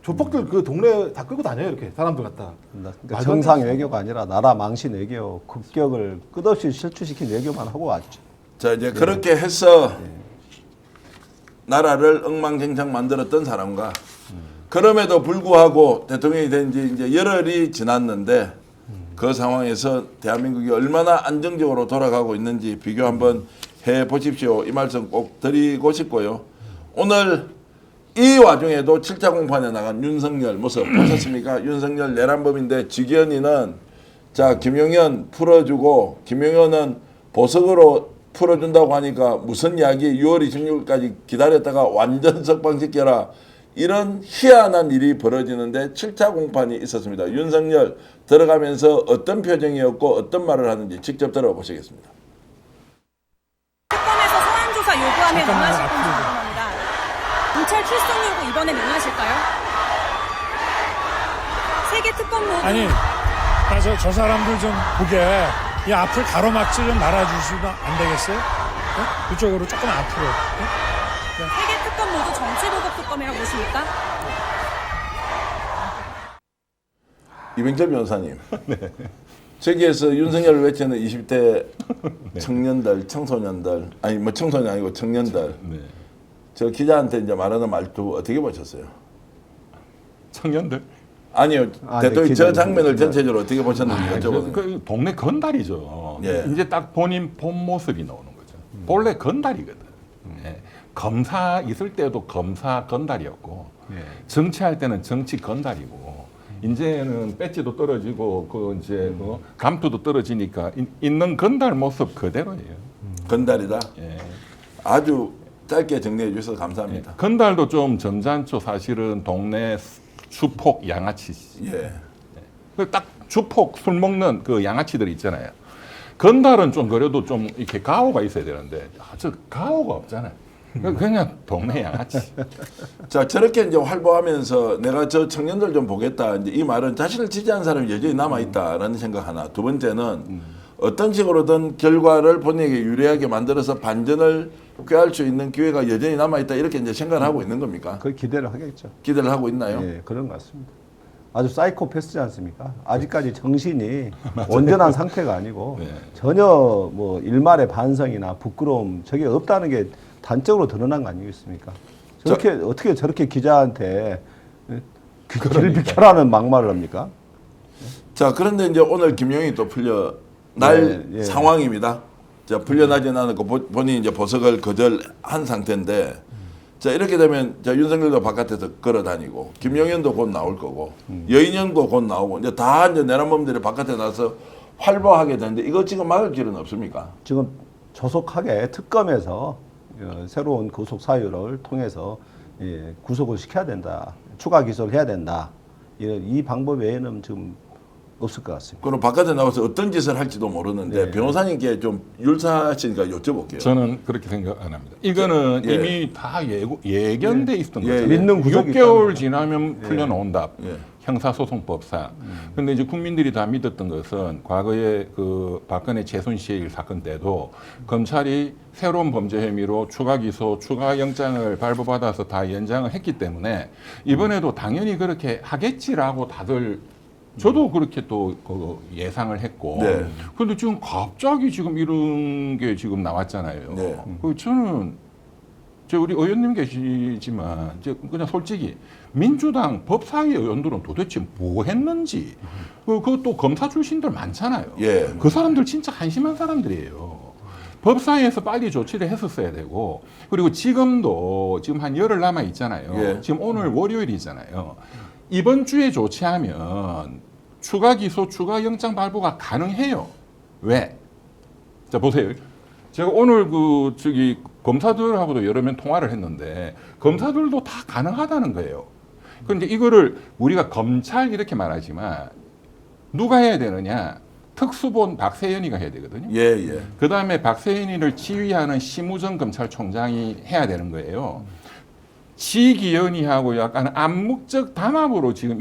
조폭들 그 동네 다 끌고 다녀요 이렇게 사람들 갖다. 그러니까 정상 외교가 아니라 나라 망신 외교, 국격을 끝없이 실추시킨 외교만 하고 왔죠. 자 이제 그렇게 해서 나라를 엉망진창 만들었던 사람과 그럼에도 불구하고 대통령이 된 지 이제 열흘이 지났는데 그 상황에서 대한민국이 얼마나 안정적으로 돌아가고 있는지 비교 한번 해 보십시오. 이 말씀 꼭 드리고 싶고요. 오늘 이 와중에도 7차 공판에 나간 윤석열 모습 보셨습니까? 윤석열 내란범인데 직연이는 자 김용현 풀어주고 김용현은 보석으로 풀어준다고 하니까 무슨 이야기 6월 26일까지 기다렸다가 완전 석방시켜라. 이런 희한한 일이 벌어지는데 7차 공판이 있었습니다. 윤석열 들어가면서 어떤 표정이었고 어떤 말을 하는지 직접 들어보시겠습니다. 특검에서 소환 조사 요구하면 응하실 건지 궁금합니다. 경찰 출석 요구 이번에 응하실까요? 세계 특검 모두 아니 저 사람들 좀 보게 이 앞을 가로막지 좀 말아주시면 안 되겠어요? 네? 그쪽으로 조금 앞으로. 네? 세 개 특검 모두 정치보복 특검이라고 보십니까? 이병철 변호사님. 저기에서 윤석열을 외치는 20대 청년들, 청소년들, 아니 뭐 청소년 아니고 청년들, 네. 저 기자한테 이제 말하는 말투 어떻게 보셨어요? 청년들 아니요, 아, 대통령 네, 저 기자님. 장면을 전체적으로 어떻게 보셨는지 여쭤보는 거예요. 그 동네 건달이죠. 예. 이제 딱 본인 본 모습이 나오는 거죠. 본래 건달이거든. 예. 검사 있을 때도 검사 건달이었고 정치할 때는 정치 건달이고 이제는 배지도 떨어지고 그 이제 뭐 감투도 떨어지니까 있는 건달 모습 그대로예요. 건달이다. 예. 아주 짧게 정리해 주셔서 감사합니다. 건달도 좀 점잖죠. 사실은 동네 수폭 양아치. 예. 딱 주폭 술 먹는 그 양아치들 있잖아요. 건달은 좀 그래도 좀 이렇게 가오가 있어야 되는데 저 가오가 없잖아요. 그냥 동네 양아치. 자, 저렇게 이제 활보하면서 내가 저 청년들 좀 보겠다. 이제 이 말은 자신을 지지하는 사람이 여전히 남아있다라는 생각 하나. 두 번째는 어떤 식으로든 결과를 본인에게 유리하게 만들어서 반전을 꾀할 수 있는 기회가 여전히 남아있다. 이렇게 이제 생각을 하고 있는 겁니까? 그 기대를 하겠죠. 기대를 하고 있나요? 예, 그런 것 같습니다. 아주 사이코패스지 않습니까? 아직까지 정신이 온전한 상태가 아니고 네. 전혀 뭐 일말의 반성이나 부끄러움 저게 없다는 게 단적으로 드러난 거 아니겠습니까? 저렇게 어떻게 저렇게 기자한테 길을 비켜라는 막말을 합니까? 자, 그런데 이제 오늘 김용이 또 풀려날 예, 예. 상황입니다. 자, 풀려나지는 않았고 본인이 이제 보석을 거절한 상태인데 자, 이렇게 되면 자, 윤석열도 바깥에서 걸어 다니고 김용현도 곧 나올 거고 여인현도 곧 나오고 이제 다 이제 내란범들이 바깥에 나서 활보하게 되는데 이거 지금 막을 길은 없습니까? 지금 조속하게 특검에서 새로운 구속 사유를 통해서 구속을 시켜야 된다. 추가 기소를 해야 된다. 이 방법 외에는 지금 없을 것 같습니다. 그럼 바깥에 나와서 어떤 짓을 할지도 모르는데 네. 변호사님께 좀 율사하시니까 여쭤볼게요. 저는 그렇게 생각 안 합니다. 이거는 예. 이미 다 예견돼 있었던 예, 거죠. 예. 믿는 구석이 6개월 지나면 풀려나온다. 예. 형사소송법상. 근데 이제 국민들이 다 믿었던 것은 과거에 그 박근혜 최순실 사건 때도 검찰이 새로운 범죄 혐의로 추가 기소, 추가 영장을 발부받아서 다 연장을 했기 때문에 이번에도 당연히 그렇게 하겠지라고 다들 저도 그렇게 또 그 예상을 했고. 네. 근데 지금 갑자기 지금 이런 게 지금 나왔잖아요. 네. 그 저는 우리 의원님 계시지만 이제 그냥 솔직히 민주당 법사위 의원들은 도대체 뭐 했는지 그것도 검사 출신들 많잖아요. 예. 그 사람들 진짜 한심한 사람들이에요. 법사위에서 빨리 조치를 했었어야 되고 그리고 지금도 지금 한 열흘 남아 있잖아요. 예. 지금 오늘 월요일이잖아요. 이번 주에 조치하면 추가 기소, 추가 영장 발부가 가능해요. 왜? 자 보세요. 제가 오늘 검사들하고도 여러 명 통화를 했는데 검사들도 다 가능하다는 거예요. 그런데 이거를 우리가 검찰 이렇게 말하지만 누가 해야 되느냐? 특수본 박세현이가 해야 되거든요. 예, 예. 그 다음에 박세현이를 지휘하는 심우정 검찰총장이 해야 되는 거예요. 지기현이하고 약간 암묵적 담합으로 지금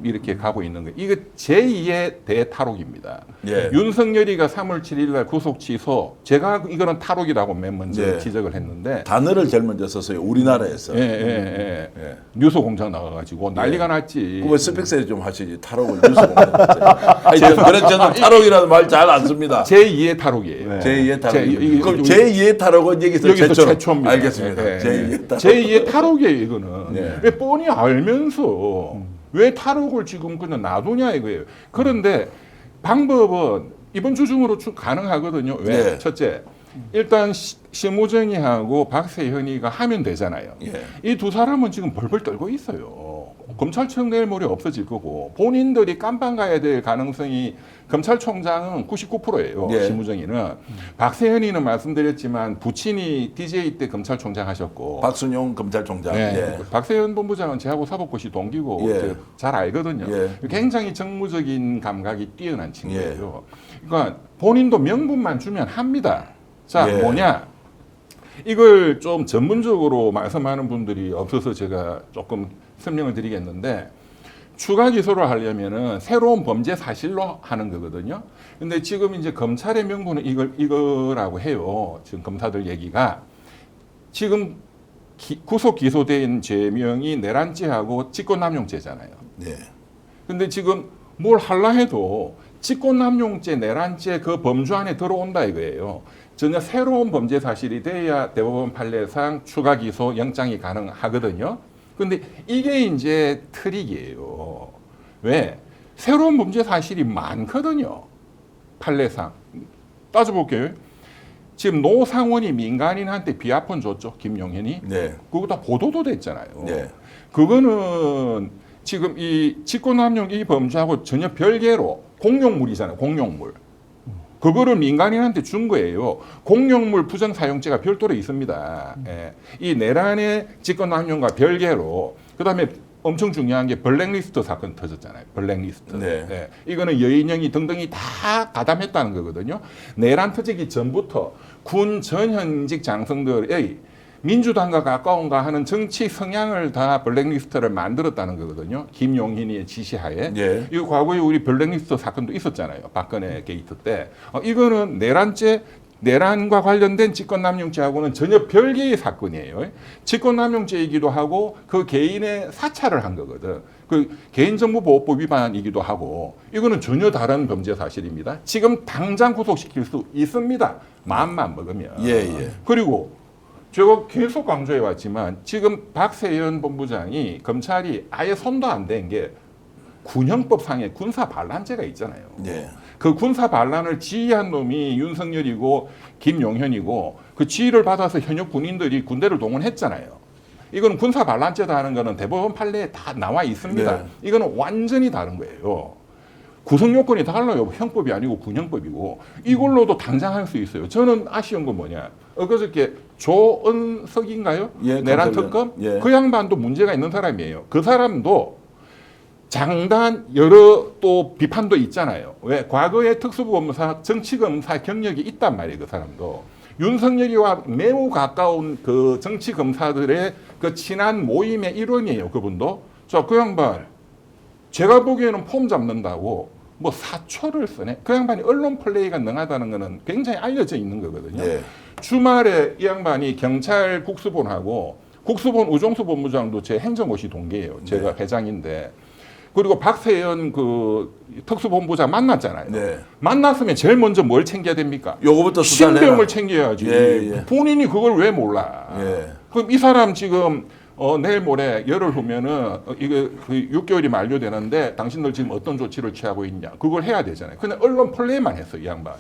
이렇게 가고 있는 거예요. 이거 제2의 대탈옥입니다. 예. 윤석열이가 3월 7일 날 구속 취소. 제가 이거는 탈옥이라고 맨 먼저 예. 지적을 했는데. 단어를 제일 먼저 썼어요. 우리나라에서. 예. 뉴스 공장 나가가지고 난리가 났지. 그거 스펙세이 좀 하시지. 탈옥을 뉴스 공장했어요. 그래서 저는 탈옥이라는 말 잘 안 씁니다. 제2의 탈옥이에요. 네. 제2의 탈옥. 제- 그럼 제2의 탈옥은 여기서 최초입니다. 알겠습니다. 예, 예. 제2의 탈옥. 제2의 탈옥이에요, 이거는. 예. 왜 뻔히 알면서 왜 탈옥을 지금 그냥 놔두냐 이거예요. 그런데 방법은 이번 주 중으로 가능하거든요. 왜? 네. 첫째, 일단 심우정이하고 박세현이가 하면 되잖아요. 예. 이 두 사람은 지금 벌벌 떨고 있어요. 검찰청 내일 모레 없어질 거고 본인들이 깜빵 가야 될 가능성이 검찰총장은 99%예요. 예. 심우정이는. 박세현이는 말씀드렸지만 부친이 DJ 때 검찰총장 하셨고 박순용 검찰총장. 네. 예. 박세현 본부장은 제하고 사법고시 동기고 예. 제가 잘 알거든요. 예. 굉장히 정무적인 감각이 뛰어난 친구예요. 그러니까 본인도 명분만 주면 합니다. 자, 예. 뭐냐? 이걸 좀 전문적으로 말씀하는 분들이 없어서 제가 조금 설명을 드리겠는데 추가 기소를 하려면은 새로운 범죄 사실로 하는 거거든요. 근데 지금 이제 검찰의 명분은 이거라고 해요. 지금 검사들 얘기가 지금 구속 기소된 죄명이 내란죄하고 직권남용죄잖아요. 네. 근데 지금 뭘 하려 해도 직권남용죄, 내란죄 그 범주 안에 들어온다 이거예요. 전혀 새로운 범죄 사실이 돼야 대법원 판례상 추가 기소 영장이 가능하거든요. 근데 이게 이제 트릭이에요. 왜? 새로운 범죄 사실이 많거든요. 판례상. 따져볼게요. 지금 노상원이 민간인한테 비하폰 줬죠. 김용현이. 네. 그거 다 보도도 됐잖아요. 네. 그거는 지금 이 직권남용 이 범죄하고 전혀 별개로 공용물이잖아요. 공용물. 그거를 민간인한테 준 거예요. 공용물 부정사용죄가 별도로 있습니다. 예. 이 내란의 직권남용과 별개로 그다음에 엄청 중요한 게 블랙리스트 사건 터졌잖아요. 블랙리스트. 네. 예. 이거는 여인영이 등등이 다 가담했다는 거거든요. 내란 터지기 전부터 군 전현직 장성들의 민주당과 가까운가 하는 정치 성향을 다 블랙리스트를 만들었다는 거거든요. 김용현이의 지시하에. 예. 이거 과거에 우리 블랙리스트 사건도 있었잖아요. 박근혜 게이트 때. 이거는 내란과 관련된 직권남용죄하고는 전혀 별개의 사건이에요. 직권남용죄이기도 하고 그 개인의 사찰을 한 거거든. 그 개인정보보호법 위반이기도 하고 이거는 전혀 다른 범죄 사실입니다. 지금 당장 구속시킬 수 있습니다. 마음만 먹으면. 예. 그리고 제가 계속 강조해 왔지만 지금 박세현 본부장이 검찰이 아예 손도 안 댄 게 군형법상의 군사 반란죄가 있잖아요. 네. 그 군사 반란을 지휘한 놈이 윤석열이고 김용현이고 그 지휘를 받아서 현역 군인들이 군대를 동원했잖아요. 이거는 군사 반란죄다 하는 거는 대법원 판례에 다 나와 있습니다. 네. 이거는 완전히 다른 거예요. 구성 요건이 달라요. 형법이 아니고 군형법이고 이걸로도 당장 할 수 있어요. 저는 아쉬운 건 뭐냐. 그저께 조은석인가요? 예, 내란 검찰관. 특검? 예. 그 양반도 문제가 있는 사람이에요. 그 사람도 장단 여러 또 비판도 있잖아요. 왜? 과거에 특수검사, 정치검사 경력이 있단 말이에요. 그 사람도. 윤석열이와 매우 가까운 그 정치검사들의 그 친한 모임의 일원이에요. 그분도. 자, 그 양반 제가 보기에는 폼 잡는다고 뭐 사초를 쓰네. 그 양반이 언론 플레이가 능하다는 거는 굉장히 알려져 있는 거거든요. 예. 주말에 이 양반이 경찰 국수본하고 국수본 우종수 본부장도 제 행정고시 동기예요. 제가 회장인데. 그리고 박세현 그 특수본부장 만났잖아요. 네. 만났으면 제일 먼저 뭘 챙겨야 됩니까? 요거부터 수사를 해라. 신병을 챙겨야지. 예. 본인이 그걸 왜 몰라? 예. 그럼 이 사람 지금 내일 모레 열흘 후면은 이게 그 6개월이 만료되는데 당신들 지금 어떤 조치를 취하고 있냐? 그걸 해야 되잖아요. 근데 언론 플레이만 했어, 이 양반.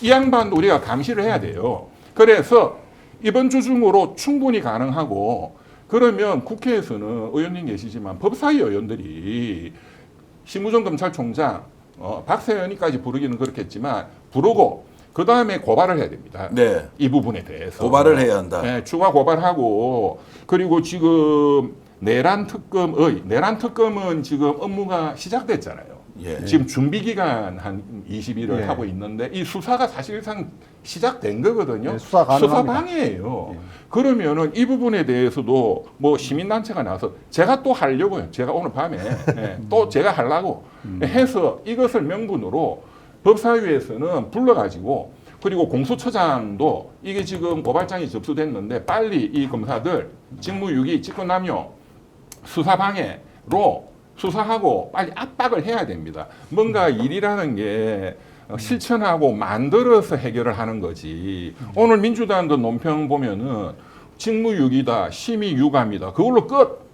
이 양반 우리가 감시를 해야 돼요. 그래서 이번 주 중으로 충분히 가능하고 그러면 국회에서는 의원님 계시지만 법사위 의원들이 심우정 검찰총장 박세현이까지 부르기는 그렇겠지만 부르고 그 다음에 고발을 해야 됩니다. 네. 이 부분에 대해서 고발을 해야 한다. 네, 추가 고발하고 그리고 지금 내란 특검은 지금 업무가 시작됐잖아요. 예. 지금 준비 기간 한 20일을 예. 하고 있는데 이 수사가 사실상 시작된 거거든요. 네, 수사 가능합니다. 방해예요. 그러면은 이 부분에 대해서도 뭐 시민단체가 나와서 제가 또 하려고요. 제가 오늘 밤에 또 제가 하려고 해서 이것을 명분으로 법사위에서는 불러가지고 그리고 공수처장도 이게 지금 고발장이 접수됐는데 빨리 이 검사들 직무유기, 직권남용, 수사방해로 수사하고 빨리 압박을 해야 됩니다. 뭔가 일이라는 게 실천하고 만들어서 해결을 하는 거지. 오늘 민주당도 논평 보면은 직무유기다, 심의유감이다. 그걸로 끝.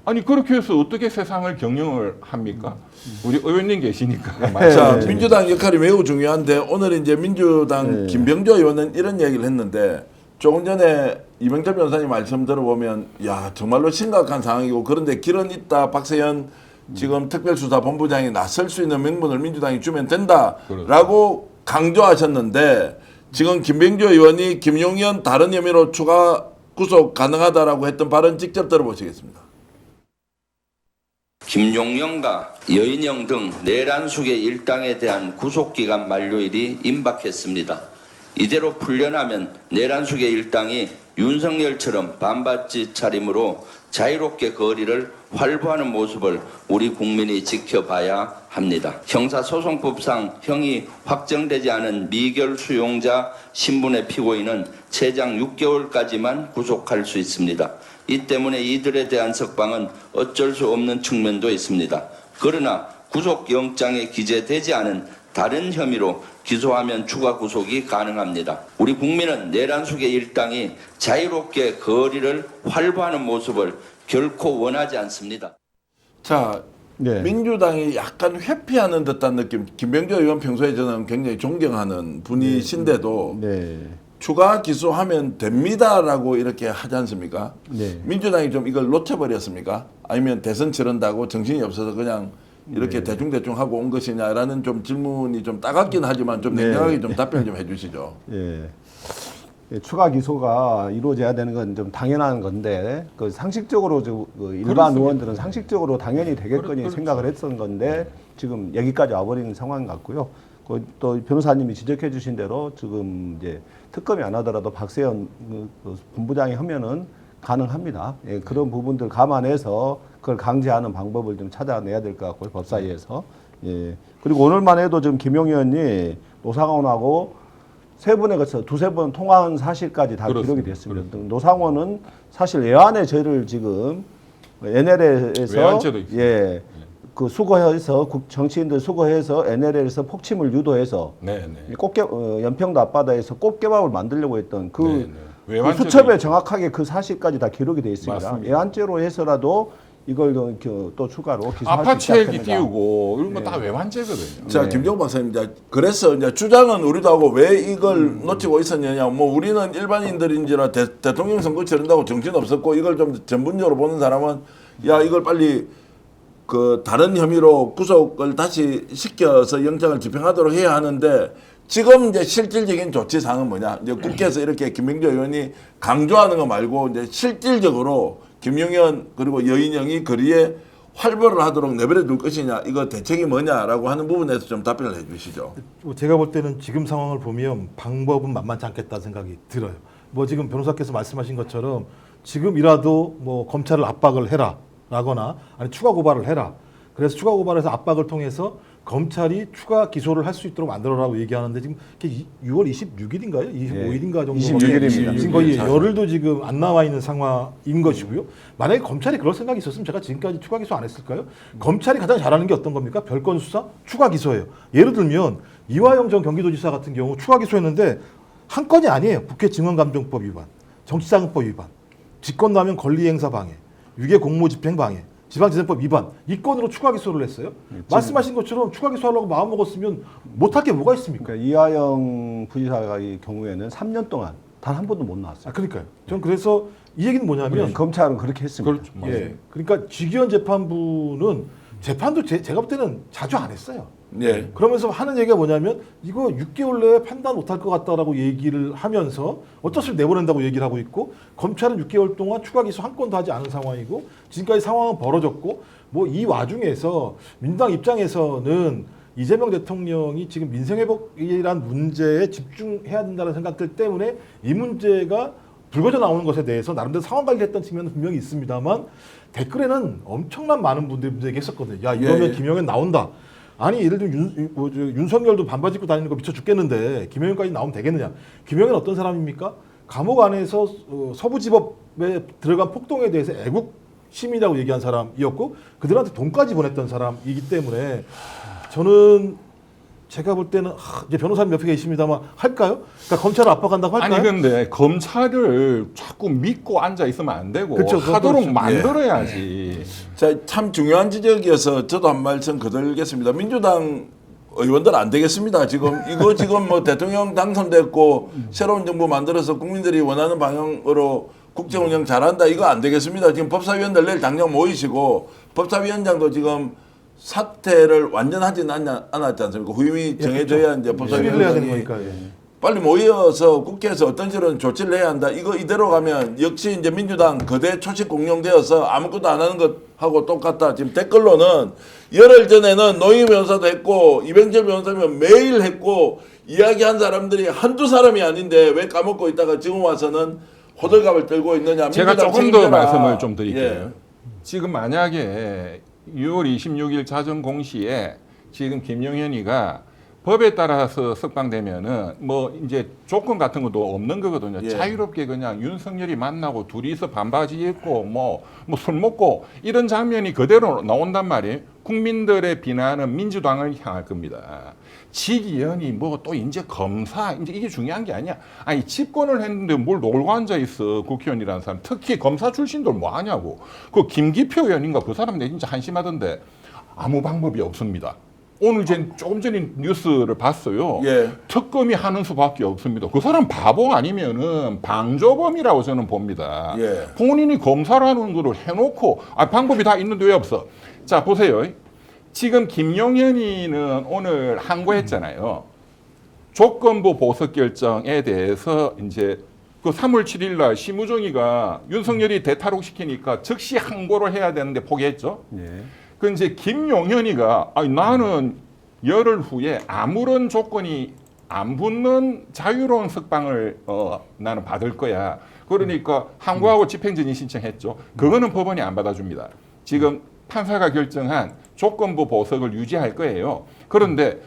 아니 그렇게 해서 어떻게 세상을 경영을 합니까? 우리 의원님 계시니까. 자, 민주당 역할이 매우 중요한데 오늘 이제 민주당 김병조 의원은 이런 얘기를 했는데 조금 전에 이명철 변호사님 말씀 들어보면 야 정말로 심각한 상황이고 그런데 길은 있다. 박세현 지금 특별수사본부장이 나설 수 있는 명분을 민주당이 주면 된다라고 강조하셨는데 지금 김병조 의원이 김용현 다른 혐의로 추가 구속 가능하다라고 했던 발언 직접 들어보시겠습니다. 김용현과 여인영 등 내란숙의 일당에 대한 구속기간 만료일이 임박했습니다. 이대로 풀려나면 내란숙의 일당이 윤석열처럼 반바지 차림으로 자유롭게 거리를 활보하는 모습을 우리 국민이 지켜봐야 합니다. 형사소송법상 형이 확정되지 않은 미결 수용자 신분의 피고인은 최장 6개월까지만 구속할 수 있습니다. 이 때문에 이들에 대한 석방은 어쩔 수 없는 측면도 있습니다. 그러나 구속영장에 기재되지 않은 다른 혐의로 기소하면 추가 구속이 가능합니다. 우리 국민은 내란숙의 일당이 자유롭게 거리를 활보하는 모습을 결코 원하지 않습니다. 자, 네. 민주당이 약간 회피하는 듯한 느낌. 김병조 의원 평소에 저는 굉장히 존경하는 분이신데도 네. 추가 기소하면 됩니다라고 이렇게 하지 않습니까? 네. 민주당이 좀 이걸 놓쳐버렸습니까? 아니면 대선 치른다고 정신이 없어서 그냥 이렇게 대충대충 하고 온 것이냐라는 좀 질문이 좀 따갑긴 하지만 좀 냉정하게 좀 답변 좀 해주시죠. 예. 예, 추가 기소가 이루어져야 되는 건 좀 당연한 건데 그 상식적으로 그 일반 그렇습니다. 의원들은 상식적으로 당연히 되겠거니 그렇죠. 생각을 했던 건데 지금 여기까지 와버리는 상황 같고요. 또 변호사님이 지적해 주신 대로 지금 이제 특검이 안 하더라도 박세현 그 본부장이 하면은 가능합니다. 예, 그런 부분들 감안해서 그걸 강제하는 방법을 좀 찾아내야 될 것 같고요. 법사위에서. 예. 그리고 오늘만 해도 지금 김용 의원이 노상원하고 세 번에 걸쳐 두세 번 통화한 사실까지 다 그렇습니다. 기록이 됐습니다. 노상원은 사실 외환의 죄를 지금 NLL에서 외환죄도 있습니다. 예. 그 수거해서 정치인들 수거해서 NLL에서 폭침을 유도해서 네, 네. 연평도 앞바다에서 꽃게밥을 만들려고 했던 그, 네, 네. 그 외환죄도 수첩에 있- 정확하게 그 사실까지 다 기록이 되어 있습니다. 맞습니다. 외환죄로 해서라도 이걸 또 추가로 기소할 수 아파트 있지 헬기 않겠는가. 띄우고 이런 거 다 외환죄거든요. 자, 네. 김종 박사님, 이제 그래서 이제 주장은 우리도 하고 왜 이걸 놓치고 있었느냐. 뭐 우리는 일반인들인지라 대통령 선거 치른다고 정신 없었고 이걸 좀 전문적으로 보는 사람은 야 이걸 빨리 그 다른 혐의로 구속을 다시 시켜서 영장을 집행하도록 해야 하는데 지금 이제 실질적인 조치 사항은 뭐냐? 이제 국회에서 이렇게 김병조 의원이 강조하는 거 말고 이제 실질적으로 김용현 그리고 여인영이 거리에 활보를 하도록 내버려 둘 것이냐, 이거 대책이 뭐냐라고 하는 부분에서 좀 답변을 해주시죠. 제가 볼 때는 지금 상황을 보면 방법은 만만치 않겠다 생각이 들어요. 뭐 지금 변호사께서 말씀하신 것처럼 지금이라도 뭐 검찰을 압박을 해라라거나 아니 추가 고발을 해라. 그래서 추가 고발해서 압박을 통해서 검찰이 추가 기소를 할 수 있도록 만들어라고 얘기하는데 지금 6월 26일인가요? 25일인가 정도 26일입니다. 지금 거의 열흘도 지금 안 나와 있는 상황인 것이고요. 만약에 검찰이 그럴 생각이 있었으면 제가 지금까지 추가 기소 안 했을까요? 검찰이 가장 잘하는 게 어떤 겁니까? 별건 수사, 추가 기소예요. 예를 들면 이화영 전 경기도지사 같은 경우 추가 기소했는데 한 건이 아니에요. 국회 증언감정법 위반, 정치자금법 위반, 직권남용 권리행사 방해, 유괴 공모집행 방해, 지방재정법 위반 이 건으로 추가 기소를 했어요. 말씀하신 것처럼 추가 기소하려고 마음 먹었으면 못할 게 뭐가 있습니까? 그러니까 이화영 부지사의 경우에는 3년 동안 단 한 번도 못 나왔어요. 그러니까요. 전 그래서 이 얘기는 뭐냐면 검찰은 그렇게 했습니다. 그렇죠. 예, 그러니까 직위원 재판부는 재판도 제가 볼 때는 자주 안 했어요. 예. 그러면서 하는 얘기가 뭐냐면 이거 6개월 내에 판단 못할 것 같다라고 얘기를 하면서 어쩔 수 없이 내보낸다고 얘기를 하고 있고 검찰은 6개월 동안 추가 기소 한 건도 하지 않은 상황이고 지금까지 상황은 벌어졌고 뭐 이 와중에서 민주당 입장에서는 이재명 대통령이 지금 민생회복이란 문제에 집중해야 된다는 생각들 때문에 이 문제가 불거져 나오는 것에 대해서 나름대로 상황 관리를 했던 측면은 분명히 있습니다만 댓글에는 엄청난 많은 분들이 문제 얘기했었거든요. 야 이러면 예. 김영현 나온다. 아니 예를 들면 윤석열도 반바지 입고 다니는 거 미쳐 죽겠는데 김영현까지 나오면 되겠느냐. 김영현 어떤 사람입니까? 감옥 안에서 서부지법에 들어간 폭동에 대해서 애국 시민이라고 얘기한 사람이었고 그들한테 돈까지 보냈던 사람이기 때문에 저는 제가 볼 때는 이제 변호사님 옆에 계십니다만 할까요? 그러니까 검찰을 압박한다고 할까요? 아니 근데 검찰을 자꾸 믿고 앉아 있으면 안 되고 그렇죠. 하도록 그렇죠. 만들어야지. 자, 참 중요한 지적이어서 저도 한 말씀 거들겠습니다. 민주당 의원들 안 되겠습니다. 지금 이거 지금 뭐 대통령 당선됐고 새로운 정부 만들어서 국민들이 원하는 방향으로 국정 운영 잘한다 이거 안 되겠습니다. 지금 법사위원들 내일 당장 모이시고 법사위원장도 지금 사퇴를 완전 하진 않았지 않습니까? 후임이 정해져야 이제 시위를 해야 되는 법사위원장이 거니까. 예. 빨리 모여서 국회에서 어떤 식으로 조치를 해야 한다. 이거 이대로 가면 역시 이제 민주당 거대 초식 공룡되어서 아무것도 안 하는 것하고 똑같다. 지금 댓글로는 열흘 전에는 노희 변호사도 했고 이병철 변호사면 매일 했고 이야기한 사람들이 한두 사람이 아닌데 왜 까먹고 있다가 지금 와서는 호들갑을 떨고 있느냐. 제가 민주당 조금 더 책임져라. 말씀을 좀 드릴게요. 예. 지금 만약에 6월 26일 자정 공시에 지금 김용현이가 법에 따라서 석방되면은 뭐 이제 조건 같은 것도 없는 거거든요. 예. 자유롭게 그냥 윤석열이 만나고 둘이서 반바지 입고 뭐 술 먹고 이런 장면이 그대로 나온단 말이에요. 국민들의 비난은 민주당을 향할 겁니다. 지기현이 뭐 또 이제 검사 이제 이게 중요한 게 아니야. 아니 집권을 했는데 뭘 놀고 앉아 있어 국회의원이라는 사람. 특히 검사 출신들 뭐 하냐고. 그 김기표 의원인가 그 사람 내 진짜 한심하던데 아무 방법이 없습니다. 오늘 조금 전에 뉴스를 봤어요. 예. 특검이 하는 수밖에 없습니다. 그 사람 바보 아니면은 방조범이라고 저는 봅니다. 예. 본인이 검사라는 거를 해놓고 방법이 다 있는데 왜 없어? 자 보세요. 지금 김용현이는 오늘 항고했잖아요. 조건부 보석 결정에 대해서 이제 그 3월 7일 날 심우정이가 윤석열이 대탈옥시키니까 즉시 항고를 해야 되는데 포기했죠. 예. 그 이제 김용현이가 아니 나는 열흘 후에 아무런 조건이 안 붙는 자유로운 석방을 나는 받을 거야. 그러니까 항고하고 집행정지 신청했죠. 그거는 법원이 안 받아줍니다. 지금 판사가 결정한 조건부 보석을 유지할 거예요. 그런데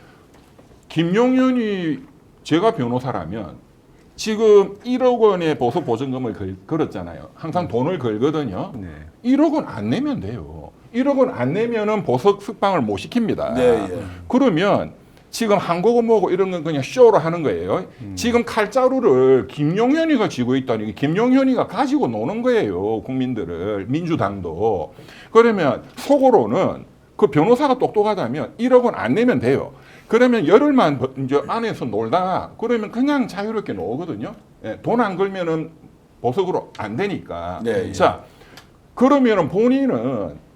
김용현이 제가 변호사라면 지금 1억 원의 보석 보증금을 걸었잖아요. 항상 돈을 걸거든요. 네. 1억 원 안 내면 돼요. 1억 원 안 내면은 보석 석방을 못 시킵니다. 네, 예. 그러면 지금 항고고 뭐고 이런 건 그냥 쇼로 하는 거예요. 지금 칼자루를 김용현이가 쥐고 있다니 게 김용현이가 가지고 노는 거예요. 국민들을 민주당도. 그러면 속으로는 그 변호사가 똑똑하다면 1억 원 안 내면 돼요. 그러면 열흘만 이제 안에서 놀다가 그러면 그냥 자유롭게 노거든요. 예, 돈 안 걸면은 보석으로 안 되니까. 네, 예. 자, 그러면은 본인은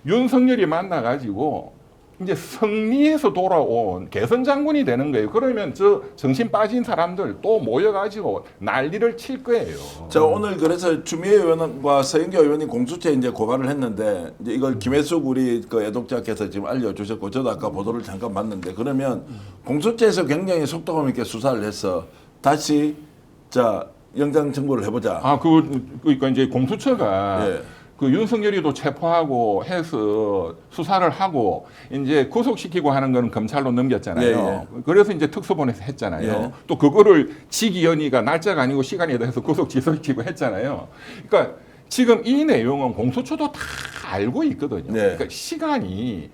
윤석열이 만나가지고 이제 승리해서 돌아온 개선 장군이 되는 거예요. 그러면 저 정신 빠진 사람들 또 모여가지고 난리를 칠 거예요. 자, 오늘 그래서 추미애 의원과 서영교 의원이 공수처에 이제 고발을 했는데 이제 이걸 김혜숙 우리 그 애독자께서 지금 알려주셨고 저도 아까 보도를 잠깐 봤는데 그러면 공수처에서 굉장히 속도감 있게 수사를 해서 다시 자 영장 청구를 해보자. 그러니까 이제 공수처가 예. 그 윤석열이도 체포하고 해서 수사를 하고 이제 구속시키고 하는 거는 검찰로 넘겼잖아요. 그래서 이제 특수본에서 했잖아요. 예. 또 그거를 지기현이가 날짜가 아니고 시간이 돼서 구속 지속시키고 했잖아요. 그러니까 지금 이 내용은 공수처도 다 알고 있거든요. 네. 그러니까 시간이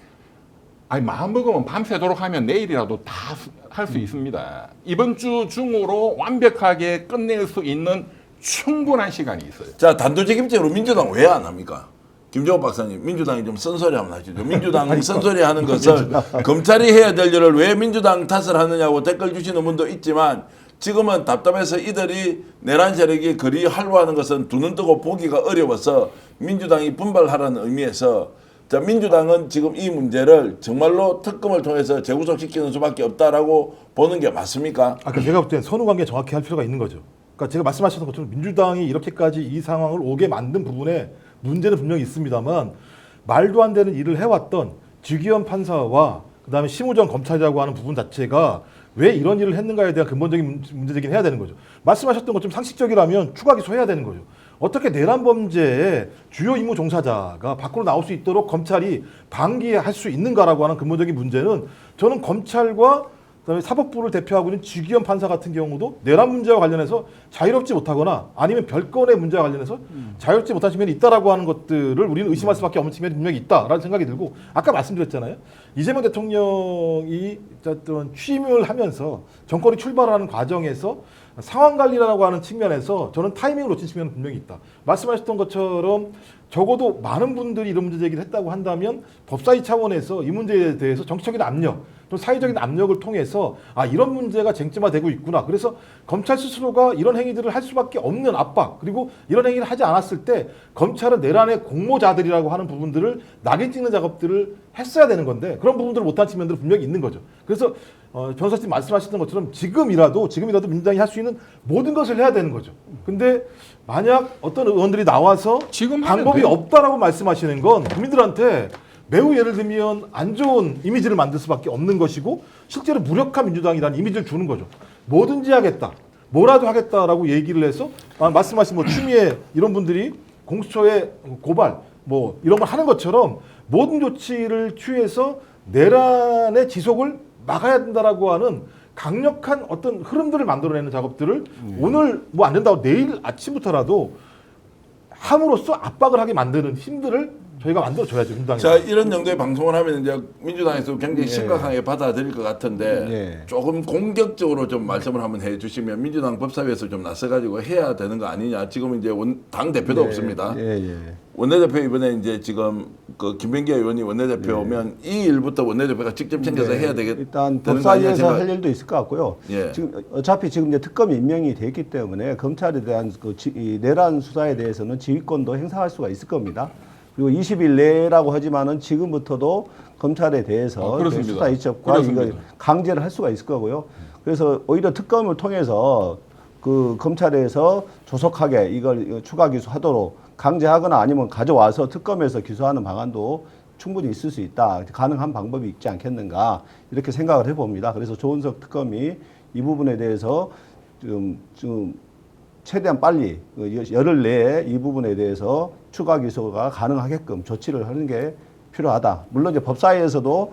마음 먹으면 밤새도록 하면 내일이라도 다 할 수 있습니다. 이번 주 중으로 완벽하게 끝낼 수 있는 충분한 시간이 있어요. 자, 단도직입적으로 민주당 왜 안 합니까? 김종호 박사님, 민주당이 좀 쓴소리 한번 하시죠. 민주당 쓴소리 하는 것을 검찰이 해야 될 일을 왜 민주당 탓을 하느냐고 댓글 주시는 분도 있지만 지금은 답답해서 이들이 내란 세력이 그리 할로하는 것은 두 눈 뜨고 보기가 어려워서 민주당이 분발하라는 의미에서 자, 민주당은 지금 이 문제를 정말로 특검을 통해서 재구속시키는 수밖에 없다라고 보는 게 맞습니까? 제가 볼 때는 선후 관계 정확히 할 필요가 있는 거죠. 그러니까 제가 말씀하셨던 것처럼 민주당이 이렇게까지 이 상황을 오게 만든 부분에 문제는 분명히 있습니다만 말도 안 되는 일을 해왔던 주기현 판사와 그다음에 심우정 검찰이라고 하는 부분 자체가 왜 이런 일을 했는가에 대한 근본적인 문제 제기를 해야 되는 거죠. 말씀하셨던 것처럼 상식적이라면 추가 기소해야 되는 거죠. 어떻게 내란 범죄의 주요 임무 종사자가 밖으로 나올 수 있도록 검찰이 방기할 수 있는가라고 하는 근본적인 문제는 저는 검찰과 그다음에 사법부를 대표하고 있는 주기현 판사 같은 경우도 내란 문제와 관련해서 자유롭지 못하거나 아니면 별건의 문제와 관련해서 자유롭지 못한 측면이 있다라고 하는 것들을 우리는 의심할 수밖에 없는 측면이 분명히 있다라는 생각이 들고 아까 말씀드렸잖아요. 이재명 대통령이 어떤 취임을 하면서 정권이 출발하는 과정에서 상황 관리라고 하는 측면에서 저는 타이밍을 놓친 측면은 분명히 있다. 말씀하셨던 것처럼 적어도 많은 분들이 이런 문제 제기를 했다고 한다면 법사위 차원에서 이 문제에 대해서 정치적인 압력, 또 사회적인 압력을 통해서 이런 문제가 쟁점화되고 있구나. 그래서 검찰 스스로가 이런 행위들을 할 수밖에 없는 압박, 그리고 이런 행위를 하지 않았을 때 검찰은 내란의 공모자들이라고 하는 부분들을 낙인 찍는 작업들을 했어야 되는 건데 그런 부분들을 못한 측면들은 분명히 있는 거죠. 그래서 변호사님 말씀하셨던 것처럼 지금이라도 민주당이 할 수 있는 모든 것을 해야 되는 거죠. 근데 만약 어떤 의원들이 나와서 지금 방법이 돼요. 없다라고 말씀하시는 건 국민들한테 매우 예를 들면 안 좋은 이미지를 만들 수밖에 없는 것이고 실제로 무력한 민주당이라는 이미지를 주는 거죠. 뭐든지 하겠다. 뭐라도 하겠다라고 얘기를 해서 말씀하신 뭐 추미애 이런 분들이 공수처에 고발 뭐 이런 걸 하는 것처럼 모든 조치를 취해서 내란의 지속을 막아야 된다라고 하는 강력한 어떤 흐름들을 만들어내는 작업들을 오늘 뭐 안 된다고 내일 아침부터라도 함으로써 압박을 하게 만드는 힘들을 저희가 만들어줘야죠. 민주당이. 자, 이런 정도의 방송을 하면 이제 민주당에서 굉장히 심각하게 받아들일 것 같은데 조금 공격적으로 좀 말씀을 한번 해주시면 민주당 법사위에서 좀 나서가지고 해야 되는 거 아니냐. 지금 이제 당 대표도 없습니다. 원내대표 이번에 이제 지금 그 김병기 의원이 원내대표면 이 일부터 원내대표가 직접 챙겨서 해야 되겠. 일단 되는 거 아니냐 법사위에서 생각- 할 일도 있을 것 같고요. 예. 지금 어차피 지금 이제 특검이 임명이 됐기 때문에 검찰에 대한 이 내란 수사에 대해서는 지휘권도 행사할 수가 있을 겁니다. 그리고 20일 내라고 하지만은 지금부터도 검찰에 대해서 그렇습니다. 수사 이첩과 그렇습니다. 이걸 강제를 할 수가 있을 거고요. 그래서 오히려 특검을 통해서 그 검찰에서 조속하게 이걸 추가 기소하도록 강제하거나 아니면 가져와서 특검에서 기소하는 방안도 충분히 있을 수 있다. 가능한 방법이 있지 않겠는가 이렇게 생각을 해봅니다. 그래서 조은석 특검이 이 부분에 대해서 좀 최대한 빨리 열흘 내에 이 부분에 대해서 추가 기소가 가능하게끔 조치를 하는 게 필요하다. 물론 이제 법사위에서도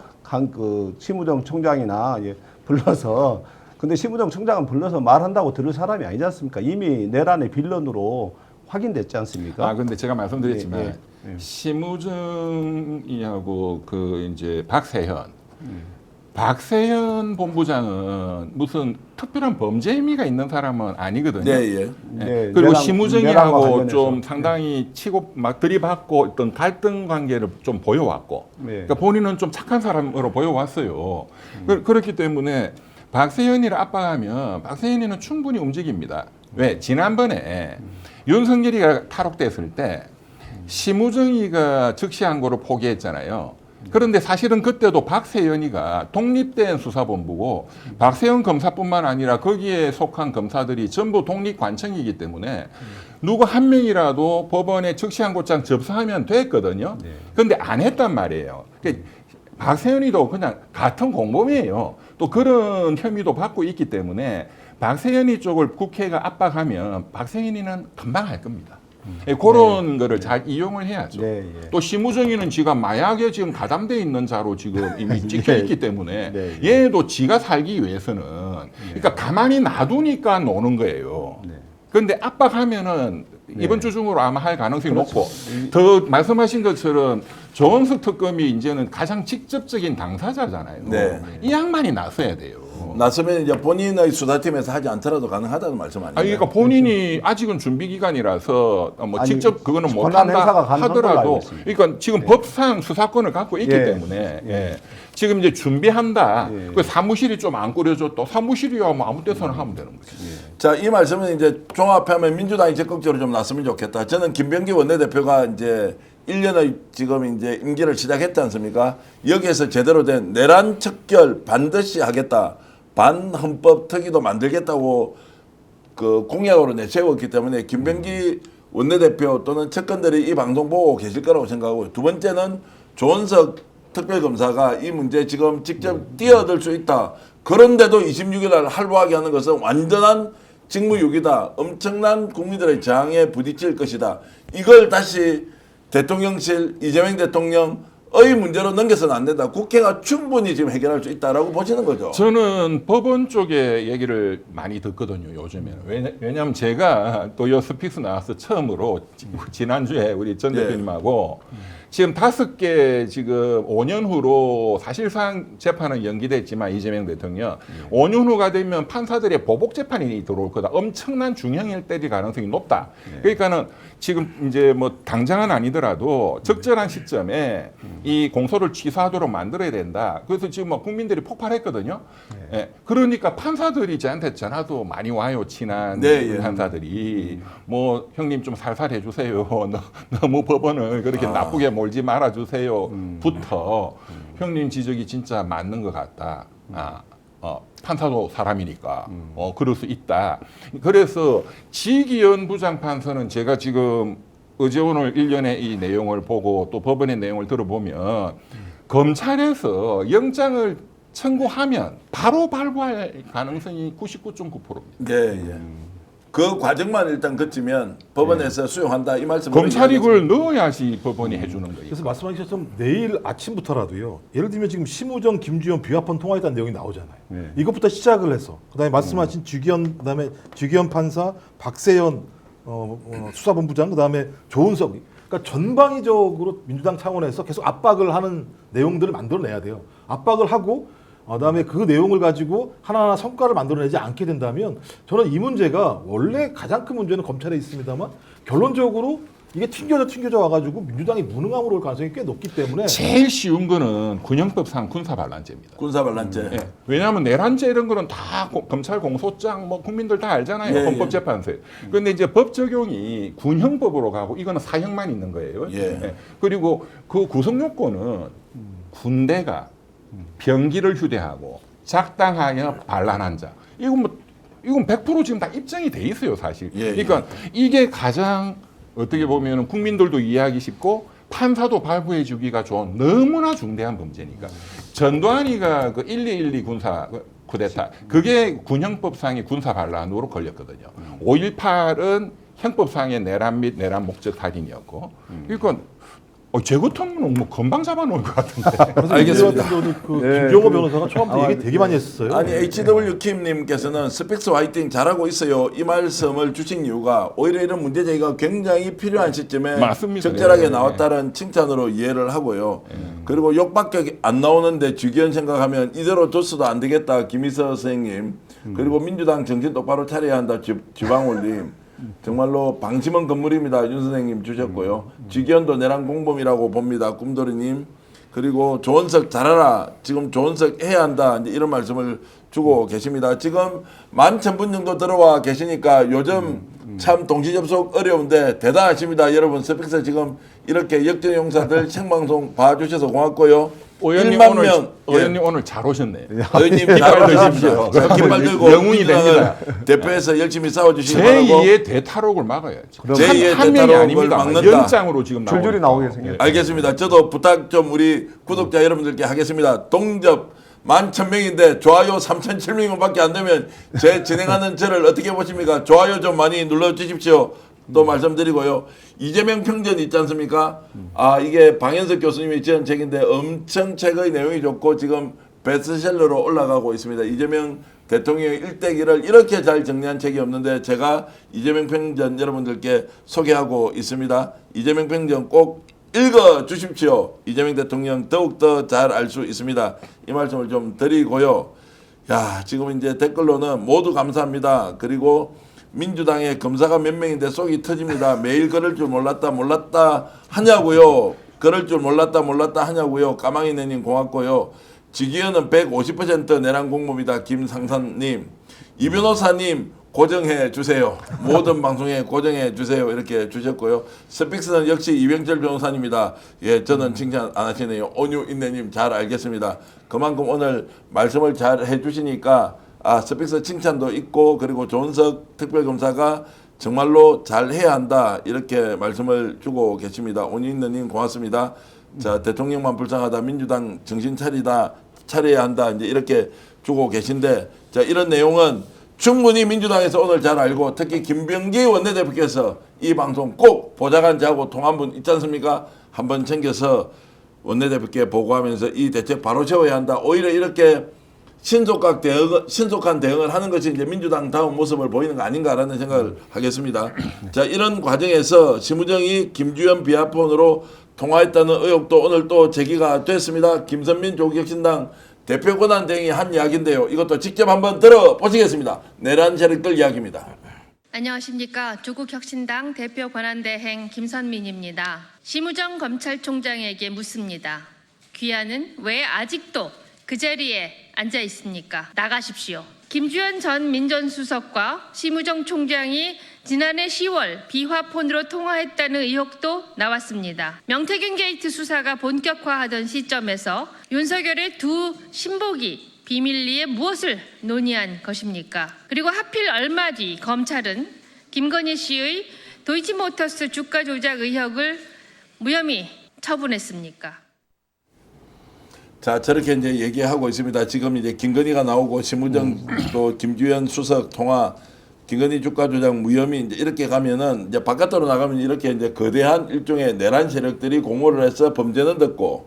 심우정 총장이나 불러서 근데 심우정 총장은 불러서 말한다고 들을 사람이 아니지 않습니까? 이미 내란의 빌런으로 확인됐지 않습니까? 근데 제가 말씀드렸지만 예. 심우정이하고 그 이제 박세현 본부장은 무슨 특별한 범죄 혐의가 있는 사람은 아니거든요. 네, 예. 예. 네, 그리고 내란과 심우정이하고 관련해서. 좀 상당히 치고 막 들이받고 어떤 갈등 관계를 좀 보여왔고, 네. 그러니까 본인은 좀 착한 사람으로 보여왔어요. 그렇기 때문에 박세현이를 압박하면 박세현이는 충분히 움직입니다. 왜? 지난번에 윤석열이가 탈옥됐을 때 심우정이가 즉시항고를 포기했잖아요. 그런데 사실은 그때도 박세현이가 독립된 수사본부고 박세현 검사뿐만 아니라 거기에 속한 검사들이 전부 독립관청이기 때문에 누구 한 명이라도 법원에 즉시항고장 접수하면 됐거든요. 그런데 안 했단 말이에요. 그러니까 박세현이도 그냥 같은 공범이에요. 또 그런 혐의도 받고 있기 때문에 박세현이 쪽을 국회가 압박하면 박세현이는 금방 할 겁니다. 그런 거를 잘 이용을 해야죠. 네, 예. 또 심우정이는 지가 마약에 지금 가담돼 있는 자로 지금 이미 찍혀 있기 때문에 네, 얘도 지가 살기 위해서는 그러니까 가만히 놔두니까 노는 거예요. 그런데 압박하면은 이번 주 중으로 아마 할 가능성이 높고 더 말씀하신 것처럼 조은석 특검이 이제는 가장 직접적인 당사자잖아요. 네. 이 양반이 나서야 돼요. 나서면 이제 본인의 수사팀에서 하지 않더라도 가능하다는 말씀 아니에요? 그러니까 본인이 아직은 준비 기간이라서 뭐 아니, 직접 그거는 못 권한 한다 행사가 가능한 걸로 알고 하더라도 있습니다. 그러니까 지금 법상 수사권을 갖고 있기 예. 때문에 지금 이제 준비한다. 예. 그 사무실이 좀 안 꾸려졌다. 사무실이야 뭐 아무 데서나 하면 되는 거지. 자, 이 말씀은 이제 종합하면 민주당이 적극적으로 좀 나서면 좋겠다. 저는 김병기 원내대표가 이제 1년의 지금 이제 임기를 시작했지 않습니까? 여기에서 제대로 된 내란 척결 반드시 하겠다. 반헌법 특위도 만들겠다고 그 공약으로 내세웠기 때문에 김병기 원내대표 또는 측근들이 이 방송 보고 계실 거라고 생각하고, 두 번째는 조은석 특별검사가 이 문제 지금 직접 뛰어들 수 있다. 그런데도 26일 날 할부하게 하는 것은 완전한 직무유기다. 엄청난 국민들의 저항에 부딪힐 것이다. 이걸 다시 대통령실 이재명 대통령의 문제로 넘겨서는 안 된다. 국회가 충분히 지금 해결할 수 있다라고 보시는 거죠. 저는 법원 쪽에 얘기를 많이 듣거든요, 요즘에는. 왜냐하면 제가 또 요 스픽스 나와서 처음으로 지난주에 우리 전 네. 대표님하고 지금 5개 지금 5년 후로 사실상 재판은 연기됐지만 이재명 대통령 5년 후가 되면 판사들의 보복 재판이 들어올 거다. 엄청난 중형을 때릴 가능성이 높다. 그러니까는 지금 이제 뭐 당장은 아니더라도 적절한 시점에 이 공소를 취소하도록 만들어야 된다. 그래서 지금 뭐 국민들이 폭발했거든요. 예. 그러니까 판사들이 저한테 전화도 많이 와요. 친한 네, 예. 판사들이 뭐 형님 좀 살살 해주세요. 너무 법원을 그렇게 나쁘게 몰지 말아주세요. 부터 형님 지적이 진짜 맞는 것 같다. 판사도 사람이니까 그럴 수 있다. 그래서 지기현 부장판사는 제가 지금 어제 오늘 일련의 이 내용을 보고 또 법원의 내용을 들어보면 검찰에서 영장을 청구하면 바로 발부할 가능성이 99.9%입니다. 예, 예. 그 과정만 일단 거치면 법원에서 수용한다 이 말씀. 검찰이 그걸 넣어야지 법원이 해주는 거예요. 그래서 말씀하신 것처럼 내일 아침부터라도요. 예를 들면 지금 심우정, 김주현 비화폰 통화했다는 내용이 나오잖아요. 네. 이것부터 시작을 해서 그다음에 말씀하신 주기현, 그다음에 주기현 판사, 박세현 수사본부장, 그다음에 조은석. 그러니까 전방위적으로 민주당 차원에서 계속 압박을 하는 내용들을 만들어내야 돼요. 압박을 하고 그다음에 그 내용을 가지고 하나하나 성과를 만들어내지 않게 된다면 저는 이 문제가 원래 가장 큰 문제는 검찰에 있습니다만 결론적으로 이게 튕겨져 와가지고 민주당이 무능함으로 올 가능성이 꽤 높기 때문에 제일 반란죄는 군형법상 군사반란죄입니다. 군사반란죄. 예. 왜냐하면 내란죄 이런 거는 다 검찰 공소장 뭐 국민들 다 알잖아요. 예, 헌법재판소에. 그런데 이제 법 적용이 군형법으로 가고 이거는 사형만 있는 거예요. 예. 그리고 그 구성 요건은 군대가 병기를 휴대하고 작당하여 반란한 자. 이건 100% 지금 다 입증이 돼 있어요, 사실. 예, 그러니까 이게 가장 어떻게 보면 국민들도 이해하기 쉽고 판사도 발부해 주기가 좋은 너무나 중대한 범죄니까. 전두환이가 그 1212 군사 쿠데타 그게 군형법상의 군사 반란으로 걸렸거든요. 5.18은 형법상의 내란 및 내란 목적 살인이었고. 그러니까 제 같으면 뭐 금방 잡아놓을 것 같은데. 그래서 알겠습니다. 이 같은 경우는 네, 김종호 변호사가 처음부터 얘기 되게 많이 했었어요. 아니 HW 킴님께서는 스픽스 화이팅 잘하고 있어요. 이 말씀을 주신 이유가 오히려 이런 문제 제기가 굉장히 필요한 시점에 맞습니다. 적절하게 네. 나왔다는 칭찬으로 이해를 하고요. 그리고 욕밖에 안 나오는데 주기현 생각하면 이대로 뒀어도 안 되겠다. 김희서 선생님. 그리고 민주당 정신 똑바로 차려야 한다. 주방울님. 정말로 방심은 건물입니다. 윤 선생님 주셨고요. 주기현도 내란 공범이라고 봅니다. 꿈돌이님. 그리고 조은석 잘하라. 지금 조은석 해야 한다. 이제 이런 말씀을 주고 계십니다. 지금 11,000분 정도 들어와 계시니까 요즘 참 동시 접속 어려운데 대단하십니다. 여러분 스픽스 지금 이렇게 역전용사들 생방송 봐주셔서 고맙고요. 의원님 1만 오늘 명. 의원님 오늘 잘 오셨네요. 의원님 잘 오십시오. 깃발 들고 영웅이 됩니다. 대표에서 열심히 싸워주시기 바라고. 제2의 대탈옥을 막아야죠. 제2의 한 명이 대탈옥을 아닙니다. 막는다. 연장으로 지금 줄줄이 나오게 생겼죠. 알겠습니다. 저도 부탁 좀 우리 구독자 여러분들께 하겠습니다. 동접 11,000명인데 좋아요 3,700명밖에 안 되면 제 진행하는 저를 어떻게 보십니까? 좋아요 좀 많이 눌러주십시오. 또 말씀드리고요. 이재명 평전 있지 않습니까? 이게 방현석 교수님이 지은 책인데 엄청 책의 내용이 좋고 지금 베스트셀러로 올라가고 있습니다. 이재명 대통령의 일대기를 이렇게 잘 정리한 책이 없는데 제가 이재명 평전 여러분들께 소개하고 있습니다. 이재명 평전 꼭 읽어 주십시오. 이재명 대통령 더욱더 잘 알 수 있습니다. 이 말씀을 좀 드리고요. 야, 지금 이제 댓글로는 모두 감사합니다. 그리고 민주당의 검사가 몇 명인데 속이 터집니다. 매일 그럴 줄 몰랐다 하냐고요. 그럴 줄 몰랐다 하냐고요. 까망이 내님 고맙고요. 지기현은 150% 내란 공범이다. 김상선님. 이 변호사님 고정해 주세요. 모든 방송에 고정해 주세요. 이렇게 주셨고요. 스픽스는 역시 이병철 변호사님이다. 예, 저는 칭찬 안 하시네요. 온유인내님 잘 알겠습니다. 그만큼 오늘 말씀을 잘 해주시니까 스픽스 칭찬도 있고 그리고 조은석 특별검사가 정말로 잘 해야 한다. 이렇게 말씀을 주고 계십니다. 온유인내님 고맙습니다. 자, 대통령만 불쌍하다. 민주당 정신 차려야 한다. 이제 이렇게 주고 계신데 자, 이런 내용은 충분히 민주당에서 오늘 잘 알고 특히 김병기 원내대표께서 이 방송 꼭 보좌관 저하고 통한 분 있지 않습니까? 한번 챙겨서 원내대표께 보고하면서 이 대책 바로 세워야 한다. 오히려 이렇게 신속한 대응을 하는 것이 이제 민주당 다음 모습을 보이는 거 아닌가라는 생각을 하겠습니다. 자, 이런 과정에서 심우정이 김주현 비하폰으로 통화했다는 의혹도 오늘 또 제기가 됐습니다. 김선민 조국혁신당 대표 권한 대행이 한 이야기인데요. 이것도 직접 한번 들어보시겠습니다. 내란 세력들 이야기입니다. 안녕하십니까. 조국혁신당 대표 권한대행 김선민입니다. 심우정 검찰총장에게 묻습니다. 귀하는 왜 아직도 그 자리에 앉아 있습니까? 나가십시오. 김주현 전 민정수석과 심우정 총장이 지난해 10월 비화폰으로 통화했다는 의혹도 나왔습니다. 명태균 게이트 수사가 본격화하던 시점에서 윤석열의 두 신복이 비밀리에 무엇을 논의한 것입니까? 그리고 하필 얼마 뒤 검찰은 김건희 씨의 도이치모터스 주가 조작 의혹을 무혐의 처분했습니까? 자, 저렇게 이제 얘기하고 있습니다. 지금 이제 김건희가 나오고 심우정 또 김주현 수석 통화 김건희 주가 조작 무혐의 이제 이렇게 가면은 이제 바깥으로 나가면 이렇게 이제 거대한 일종의 내란 세력들이 공모를 해서 범죄는 듣고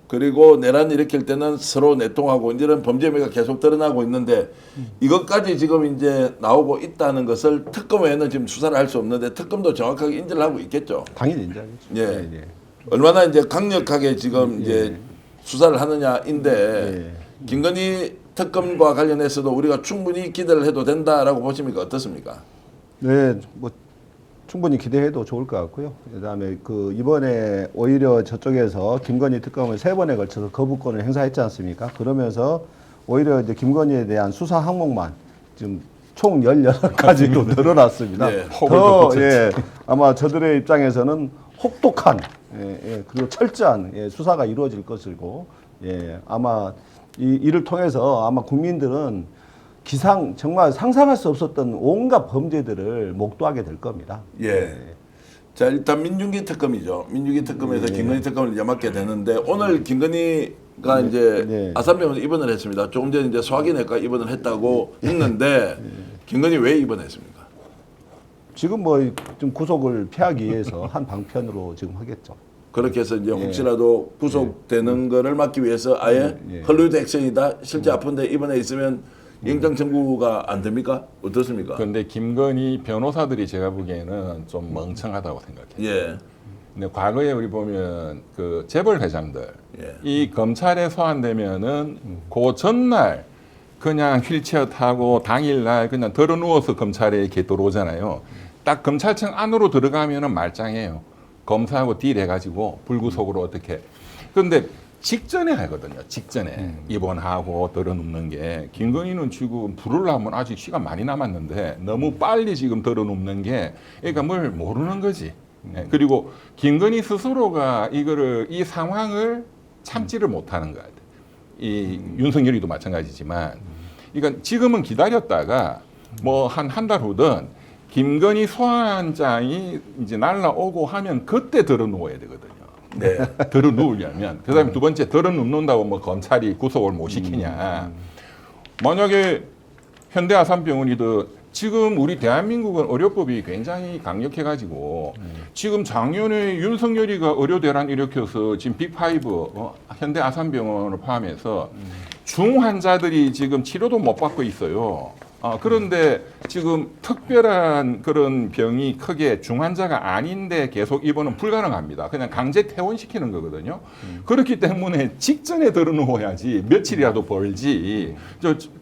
그리고 내란 일으킬 때는 서로 내통하고 이런 범죄가 계속 드러나고 있는데 이것까지 지금 이제 나오고 있다는 것을 특검 외에는 지금 수사를 할 수 없는데 특검도 정확하게 인지를 하고 있겠죠. 당연히 인정하겠죠. 예. 얼마나 이제 강력하게 지금 이제 수사를 하느냐인데 김건희 특검과 관련해서도 우리가 충분히 기대를 해도 된다라고 보십니까? 어떻습니까? 네, 뭐 충분히 기대해도 좋을 것 같고요. 그다음에 그 이번에 오히려 저쪽에서 김건희 특검을 3번에 걸쳐서 거부권을 행사했지 않습니까? 그러면서 오히려 이제 김건희에 대한 수사 항목만 지금 총 18가지로 늘어났습니다. 네. 더 아마 저들의 입장에서는 혹독한 그리고 철저한 수사가 이루어질 것이고 아마 이를 통해서 아마 국민들은 정말 상상할 수 없었던 온갖 범죄들을 목도하게 될 겁니다. 예. 자, 일단 민중기 특검이죠. 민중기 특검에서 김건희 특검을 이제 맡게 되는데 오늘 김건희가 이제 아산병원에 입원을 했습니다. 조금 전에 이제 소화기내과 입원을 했다고 했는데 김건희 왜 입원했습니까? 지금 뭐 좀 구속을 피하기 위해서 한 방편으로 지금 하겠죠. 그렇게 해서 이제 혹시라도 구속되는 거를 막기 위해서 아예 헐리우드 액션이다. 실제 아픈데 입원해 있으면 영장 청구가 안 됩니까? 어떻습니까? 그런데 김건희 변호사들이 제가 보기에는 좀 멍청하다고 생각해요. 예. 근데 과거에 우리 보면 그 재벌 회장들 이 검찰에 소환되면은 그 전날 그냥 휠체어 타고 당일날 그냥 들어 누워서 검찰에 이렇게 들어오잖아요. 딱 검찰청 안으로 들어가면은 말짱해요. 검사하고 딜해가지고 불구속으로 어떻게. 그런데 직전에 하거든요. 직전에 입원하고 들어눕는 게 김건희는 지금 부르려면 아직 시간 많이 남았는데 너무 빨리 지금 들어눕는 게 그러니까 뭘 모르는 거지. 그리고 김건희 스스로가 이 상황을 참지를 못하는 것 같아요. 이 윤석열이도 마찬가지지만, 그러니까 지금은 기다렸다가 뭐 한 달 후든 김건희 소환장이 이제 날라오고 하면 그때 들어 누워야 되거든요. 네. 들어 누우려면 그다음에 두 번째 들어 눕는다고 뭐 검찰이 구속을 못 시키냐. 만약에 현대아산병원이든 지금 우리 대한민국은 의료법이 굉장히 강력해가지고 지금 작년에 윤석열이가 의료 대란 일으켜서 지금 빅5 현대아산병원을 포함해서 중환자들이 지금 치료도 못 받고 있어요. 그런데 지금 특별한 그런 병이 크게 중환자가 아닌데 계속 입원은 불가능합니다. 그냥 강제 퇴원시키는 거거든요. 그렇기 때문에 직전에 들어 누워야지 며칠이라도 벌지.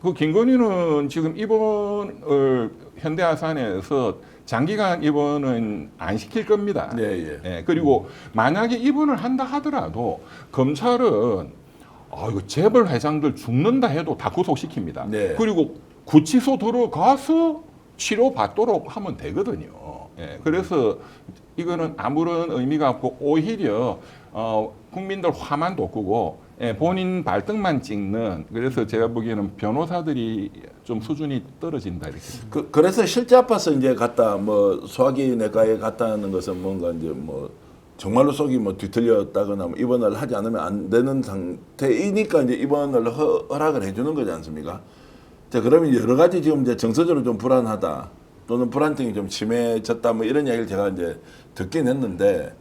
그 김건희는 지금 입원을 현대아산에서 장기간 입원은 안 시킬 겁니다. 그리고 만약에 입원을 한다 하더라도 검찰은 이거 재벌 회장들 죽는다 해도 다 구속시킵니다. 그리고 구치소 들어가서 치료받도록 하면 되거든요. 그래서 이거는 아무런 의미가 없고 오히려 국민들 화만 돋구고 본인 발등만 찍는, 그래서 제가 보기에는 변호사들이 좀 수준이 떨어진다 이렇게. 그래서 실제 아파서 이제 갔다 뭐 소화기내과에 갔다는 것은 뭔가 이제 뭐 정말로 속이 뭐 뒤틀렸다거나 뭐 입원을 하지 않으면 안 되는 상태이니까 이제 입원을 허락을 해주는 거지 않습니까? 자, 그러면 여러 가지 지금 이제 정서적으로 좀 불안하다 또는 불안증이 좀 심해졌다 뭐 이런 이야기를 제가 이제 듣긴 했는데,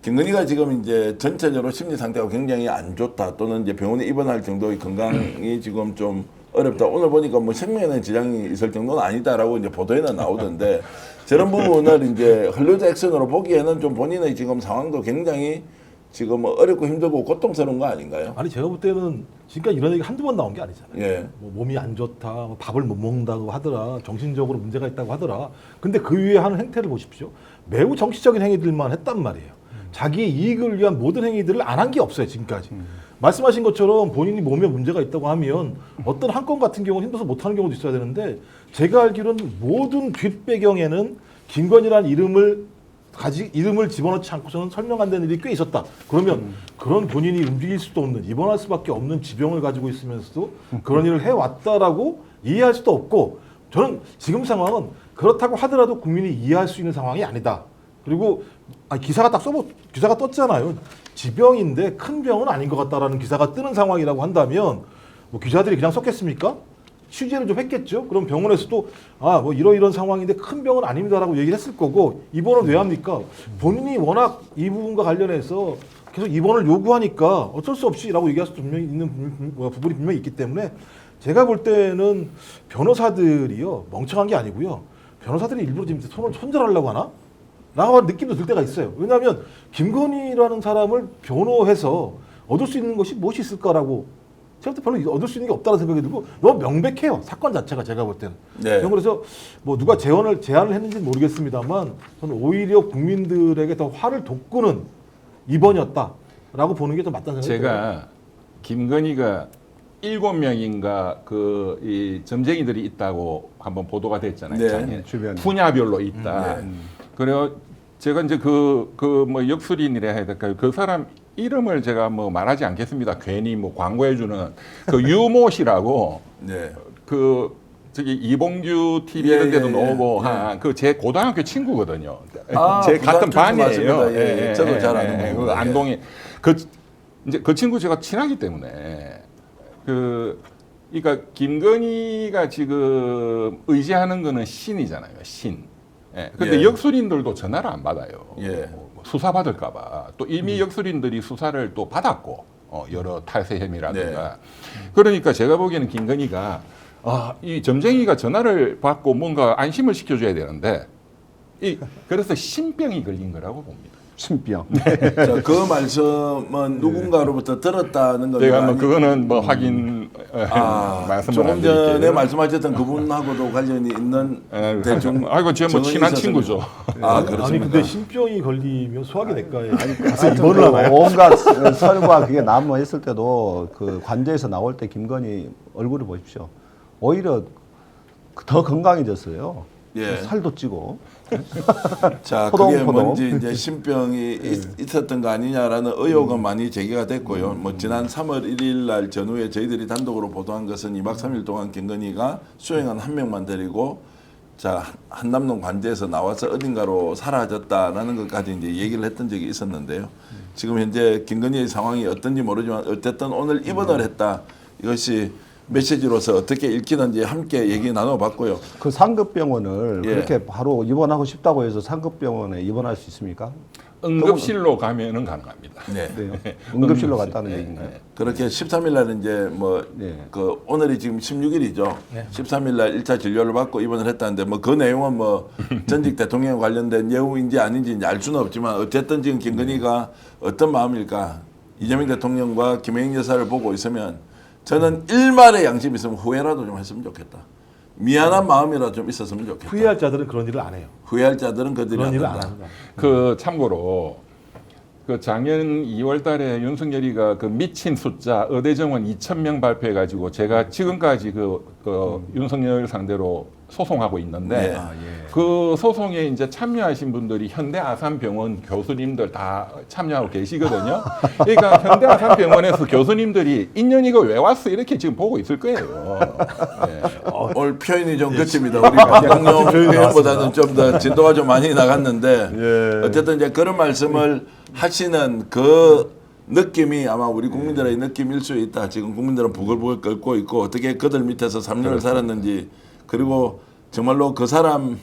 김건희가 지금 이제 전체적으로 심리 상태가 굉장히 안 좋다 또는 이제 병원에 입원할 정도의 건강이 지금 좀 어렵다. 오늘 보니까 뭐 생명에는 지장이 있을 정도는 아니다라고 이제 보도에는 나오던데 저런 부분을 이제 헐리우드 액션으로 보기에는 좀 본인의 지금 상황도 굉장히 지금 어렵고 힘들고 고통스러운 거 아닌가요? 아니 제가 볼 때는 지금까지 이런 얘기 한두 번 나온 게 아니잖아요. 뭐 몸이 안 좋다, 뭐 밥을 못 먹는다고 하더라, 정신적으로 문제가 있다고 하더라. 근데 그 위에 하는 행태를 보십시오. 매우 정치적인 행위들만 했단 말이에요. 자기의 이익을 위한 모든 행위들을 안 한 게 없어요, 지금까지. 말씀하신 것처럼 본인이 몸에 문제가 있다고 하면 어떤 한 건 같은 경우는 힘들어서 못하는 경우도 있어야 되는데, 제가 알기로는 모든 뒷배경에는 김건희라는 이름을 집어넣지 않고서는 설명 안 되는 일이 꽤 있었다. 그러면 그런 본인이 움직일 수도 없는, 입원할 수밖에 없는 지병을 가지고 있으면서도 그런 일을 해왔다라고 이해할 수도 없고, 저는 지금 상황은 그렇다고 하더라도 국민이 이해할 수 있는 상황이 아니다. 그리고 기사가 기사가 떴잖아요. 지병인데 큰 병은 아닌 것 같다라는 기사가 뜨는 상황이라고 한다면 뭐 기자들이 그냥 썼겠습니까? 취재를 좀 했겠죠. 그럼 병원에서도 아, 뭐 이런 상황인데 큰 병은 아닙니다라고 얘기를 했을 거고 입원을 왜 합니까? 본인이 워낙 이 부분과 관련해서 계속 입원을 요구하니까 어쩔 수 없이라고 얘기할 수도 분명히 있는 부분이 분명히 있기 때문에 제가 볼 때는 변호사들이요 멍청한 게 아니고요. 변호사들이 일부러 지금 손을 손절하려고 하나? 라고 느낌도 들 때가 있어요. 왜냐하면 김건희라는 사람을 변호해서 얻을 수 있는 것이 무엇이 있을까라고 제가 볼 때 별로 얻을 수 있는 게 없다는 생각이 들고 너무 명백해요. 사건 자체가 제가 볼 때는. 네. 그래서 뭐 누가 제안을 했는지는 모르겠습니다만 저는 오히려 국민들에게 더 화를 돋구는 입원이었다라고 보는 게 더 맞다는 생각이 들어요. 제가 김건희가 7명인가 이 점쟁이들이 있다고 한번 보도가 됐잖아요. 네. 작년에. 주변에. 분야별로 있다. 그래요. 제가 이제 뭐 역술인이라 해야 될까요? 그 사람 이름을 제가 뭐 말하지 않겠습니다. 괜히 뭐 광고해주는 그 유모 씨라고 네. 저기 이봉규 TV 예, 이런 데도 예, 나오고 예. 한 그 제 고등학교 친구거든요. 아, 제 같은 부산 출신 반이에요. 맞습니다. 예, 저도 잘 아는 그 분이에요. 안동에 이제 그 친구 제가 친하기 때문에 그러니까 김건희가 지금 의지하는 거는 신이잖아요. 신. 예. 근데 예. 역술인들도 전화를 안 받아요. 예. 뭐 수사 받을까봐. 또 이미 역술인들이 수사를 또 받았고 여러 탈세 혐의라든가. 그러니까 제가 보기에는 김건희가 이 점쟁이가 전화를 받고 뭔가 안심을 시켜줘야 되는데 그래서 신병이 걸린 거라고 봅니다. 신병. 자, 그 말씀은 누군가로부터 들었다는 건 제가 뭐 그거는 뭐 확인 말씀을 조금 안 드릴게요. 전에 말씀하셨던 그분하고도 관련이 있는 대충 아이고 제가 뭐 정황이 친한 있었습니까? 친구죠. 아, 그렇습니까? 아니 근데 신병이 걸리면 소화기 내과에 가서 하여튼 입원을 그 하나요? 온갖 설과 그게 난무했을 때도 그 관제에서 나올 때 김건희 얼굴을 보십시오. 오히려 더 건강해졌어요. 예. 살도 찌고. 자, 포동, 그게 포동. 뭔지 이제 신병이 있었던 거 아니냐라는 의혹은 많이 제기가 됐고요. 뭐 지난 3월 1일 날 전후에 저희들이 단독으로 보도한 것은 2박 3일 동안 김건희가 수행한 한 명만 데리고 자, 한남동 관제에서 나와서 어딘가로 사라졌다라는 것까지 이제 얘기를 했던 적이 있었는데요. 지금 현재 김건희의 상황이 어떤지 모르지만 어쨌든 오늘 입원을 했다. 이것이 메시지로서 어떻게 읽히는지 함께 얘기 나눠봤고요. 그 상급병원을 예. 그렇게 바로 입원하고 싶다고 해서 상급병원에 입원할 수 있습니까? 응급실로 가면은 가능합니다. 네. 네. 응급실로 갔다는 얘기인가요? 그렇게 13일 날 이제 뭐 네. 그 오늘이 지금 16일이죠. 13일 날 1차 진료를 받고 입원을 했다는데 뭐 그 내용은 뭐 전직 대통령 관련된 내용인지 아닌지 이제 알 수는 없지만 어쨌든 지금 김건희가 어떤 마음일까? 이재명 대통령과 김혜영 여사를 보고 있으면 저는 일말의 양심이 있으면 후회라도 좀 했으면 좋겠다. 미안한 마음이라도 좀 있었으면 좋겠다. 후회할 자들은 그런 일을 안 해요. 후회할 자들은 그들이 그런 안 일을 안 한다. 합니다. 그 참고로 그 작년 2월달에 윤석열이가 그 미친 숫자 의대정원 2,000명 발표해가지고 제가 지금까지 윤석열 상대로 소송하고 있는데 네. 그 소송에 이제 참여하신 분들이 현대아산병원 교수님들 다 참여하고 계시거든요. 그러니까 현대아산병원에서 교수님들이 인연이가 왜 왔어 이렇게 지금 보고 있을 거예요. 네. 오늘 표현이 좀 거칩니다. 우리 대통령 표현보다는 좀 더 진도가 좀 많이 나갔는데 어쨌든 이제 그런 말씀을 하시는 그 느낌이 아마 우리 국민들의 느낌일 수 있다. 지금 국민들은 부글부글 끓고 있고 어떻게 그들 밑에서 3년을 살았는지 그리고 정말로 그 사람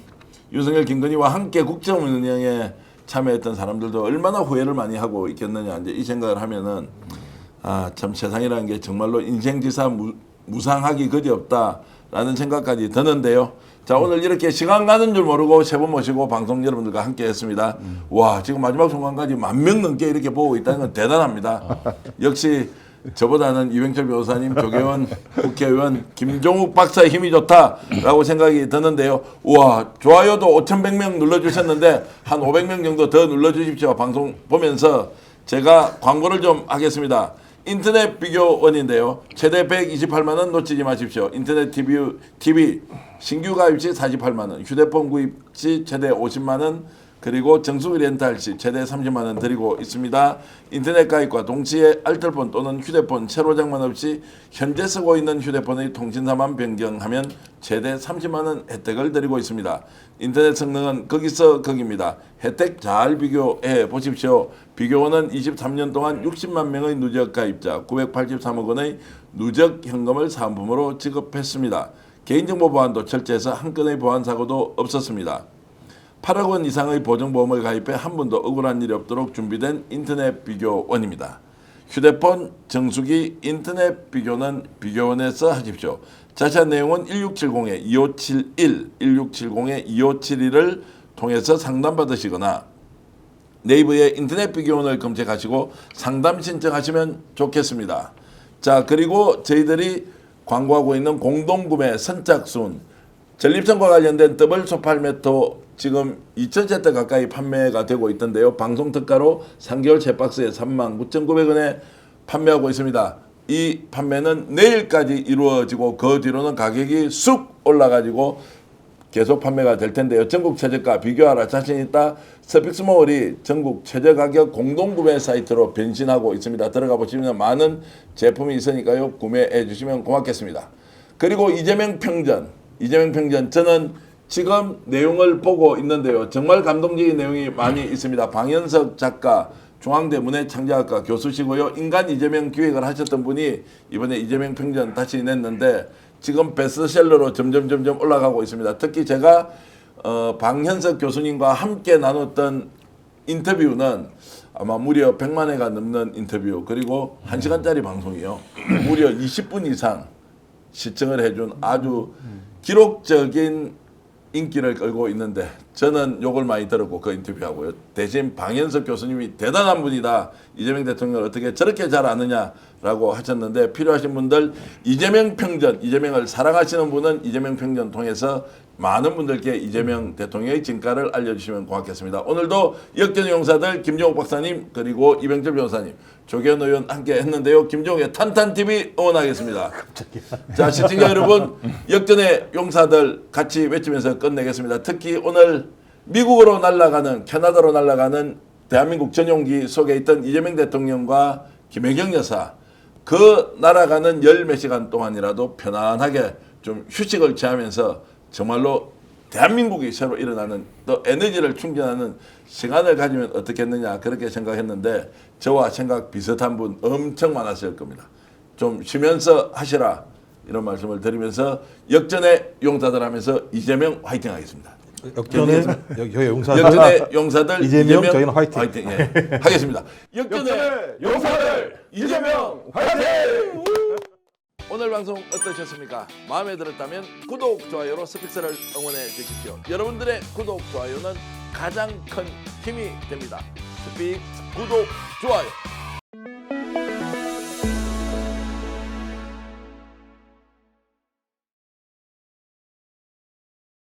윤석열 김건희와 함께 국정운영에 참여했던 사람들도 얼마나 후회를 많이 하고 있겠느냐 이제 이 생각을 하면은 참 세상이라는 게 정말로 인생지사 무상하기 그지없다라는 생각까지 드는데요. 자, 오늘 이렇게 시간 가는 줄 모르고 세 분 모시고 방송 여러분들과 함께 했습니다. 와, 지금 마지막 순간까지 10,000명 넘게 이렇게 보고 있다는 건 대단합니다. 역시 저보다는 이병철 변호사님, 조계원 국회의원, 김종욱 박사의 힘이 좋다라고 생각이 드는데요. 우와, 좋아요도 5,100명 눌러주셨는데 한 500명 정도 더 눌러주십시오. 방송 보면서 제가 광고를 좀 하겠습니다. 인터넷 비교원인데요. 최대 128만 원 놓치지 마십시오. 인터넷 TV 신규 가입 시 48만 원, 휴대폰 구입 시 최대 50만 원, 그리고 정수기 렌탈 시 최대 30만 원 드리고 있습니다. 인터넷 가입과 동시에 알뜰폰 또는 휴대폰 새로 장만 없이 현재 쓰고 있는 휴대폰의 통신사만 변경하면 최대 30만 원 혜택을 드리고 있습니다. 인터넷 성능은 거기서 거기입니다. 혜택 잘 비교해 보십시오. 비교원은 23년 동안 60만 명의 누적 가입자, 983억 원의 누적 현금을 사은품으로 지급했습니다. 개인정보 보안도 철저해서 한 건의 보안 사고도 없었습니다. 8억 원 이상의 보증보험을 가입해 한 번도 억울한 일이 없도록 준비된 인터넷 비교원입니다. 휴대폰, 정수기, 인터넷 비교는 비교원에서 하십시오. 자세한 내용은 1670-2571, 1670-2571을 통해서 상담받으시거나 네이버에 인터넷 비교원을 검색하시고 상담 신청하시면 좋겠습니다. 자, 그리고 저희들이 광고하고 있는 공동구매 선착순 전립선과 관련된 더블 소팔메토 지금 2,000세트 가까이 판매가 되고 있던데요. 방송 특가로 3개월 제 박스에 39,900원에 판매하고 있습니다. 이 판매는 내일까지 이루어지고 그 뒤로는 가격이 쑥 올라가지고 계속 판매가 될 텐데요. 전국 최저가 비교하라 자신 있다. 서픽스몰이 전국 최저 가격 공동구매 사이트로 변신하고 있습니다. 들어가 보시면 많은 제품이 있으니까요. 구매해 주시면 고맙겠습니다. 그리고 이재명 평전 저는 지금 내용을 보고 있는데요. 정말 감동적인 내용이 많이 있습니다. 방현석 작가, 중앙대 문해창작학과 교수시고요. 인간 이재명 기획을 하셨던 분이 이번에 이재명 평전 다시 냈는데 지금 베스트셀러로 점점 올라가고 있습니다. 특히 제가 방현석 교수님과 함께 나눴던 인터뷰는 아마 무려 100만 회가 넘는 인터뷰, 그리고 1시간짜리 방송이요. 무려 20분 이상 시청을 해준 아주 기록적인 인기를 끌고 있는데 저는 욕을 많이 들었고 그 인터뷰하고요. 대신 방현석 교수님이 대단한 분이다. 이재명 대통령을 어떻게 저렇게 잘 아느냐라고 하셨는데 필요하신 분들 이재명 평전, 이재명을 사랑하시는 분은 이재명 평전 통해서 많은 분들께 이재명 대통령의 진가를 알려주시면 고맙겠습니다. 오늘도 역전의 용사들 김종욱 박사님 그리고 이병철 변호사님, 조계현 의원 함께 했는데요. 김종욱의 탄탄TV 응원하겠습니다. 자, 시청자 여러분, 역전의 용사들 같이 외치면서 끝내겠습니다. 특히 오늘 미국으로 날아가는, 캐나다로 날아가는 대한민국 전용기 속에 있던 이재명 대통령과 김혜경 여사, 그 날아가는 열 몇 시간 동안이라도 편안하게 좀 휴식을 취하면서 정말로 대한민국이 새로 일어나는 또 에너지를 충전하는 시간을 가지면 어떻겠느냐 그렇게 생각했는데 저와 생각 비슷한 분 엄청 많았을 겁니다. 좀 쉬면서 하시라 이런 말씀을 드리면서 역전의 용사들 하면서 이재명 화이팅 하겠습니다. 역전의 용사들, 역전의 용사들 이재명 저희는 화이팅. 예, 하겠습니다. 역전의 용사들 이재명 화이팅! 오늘 방송 어떠셨습니까? 마음에 들었다면 구독, 좋아요로 스픽스를 응원해 주십시오. 여러분들의 구독, 좋아요는 가장 큰 힘이 됩니다. 스픽스 구독, 좋아요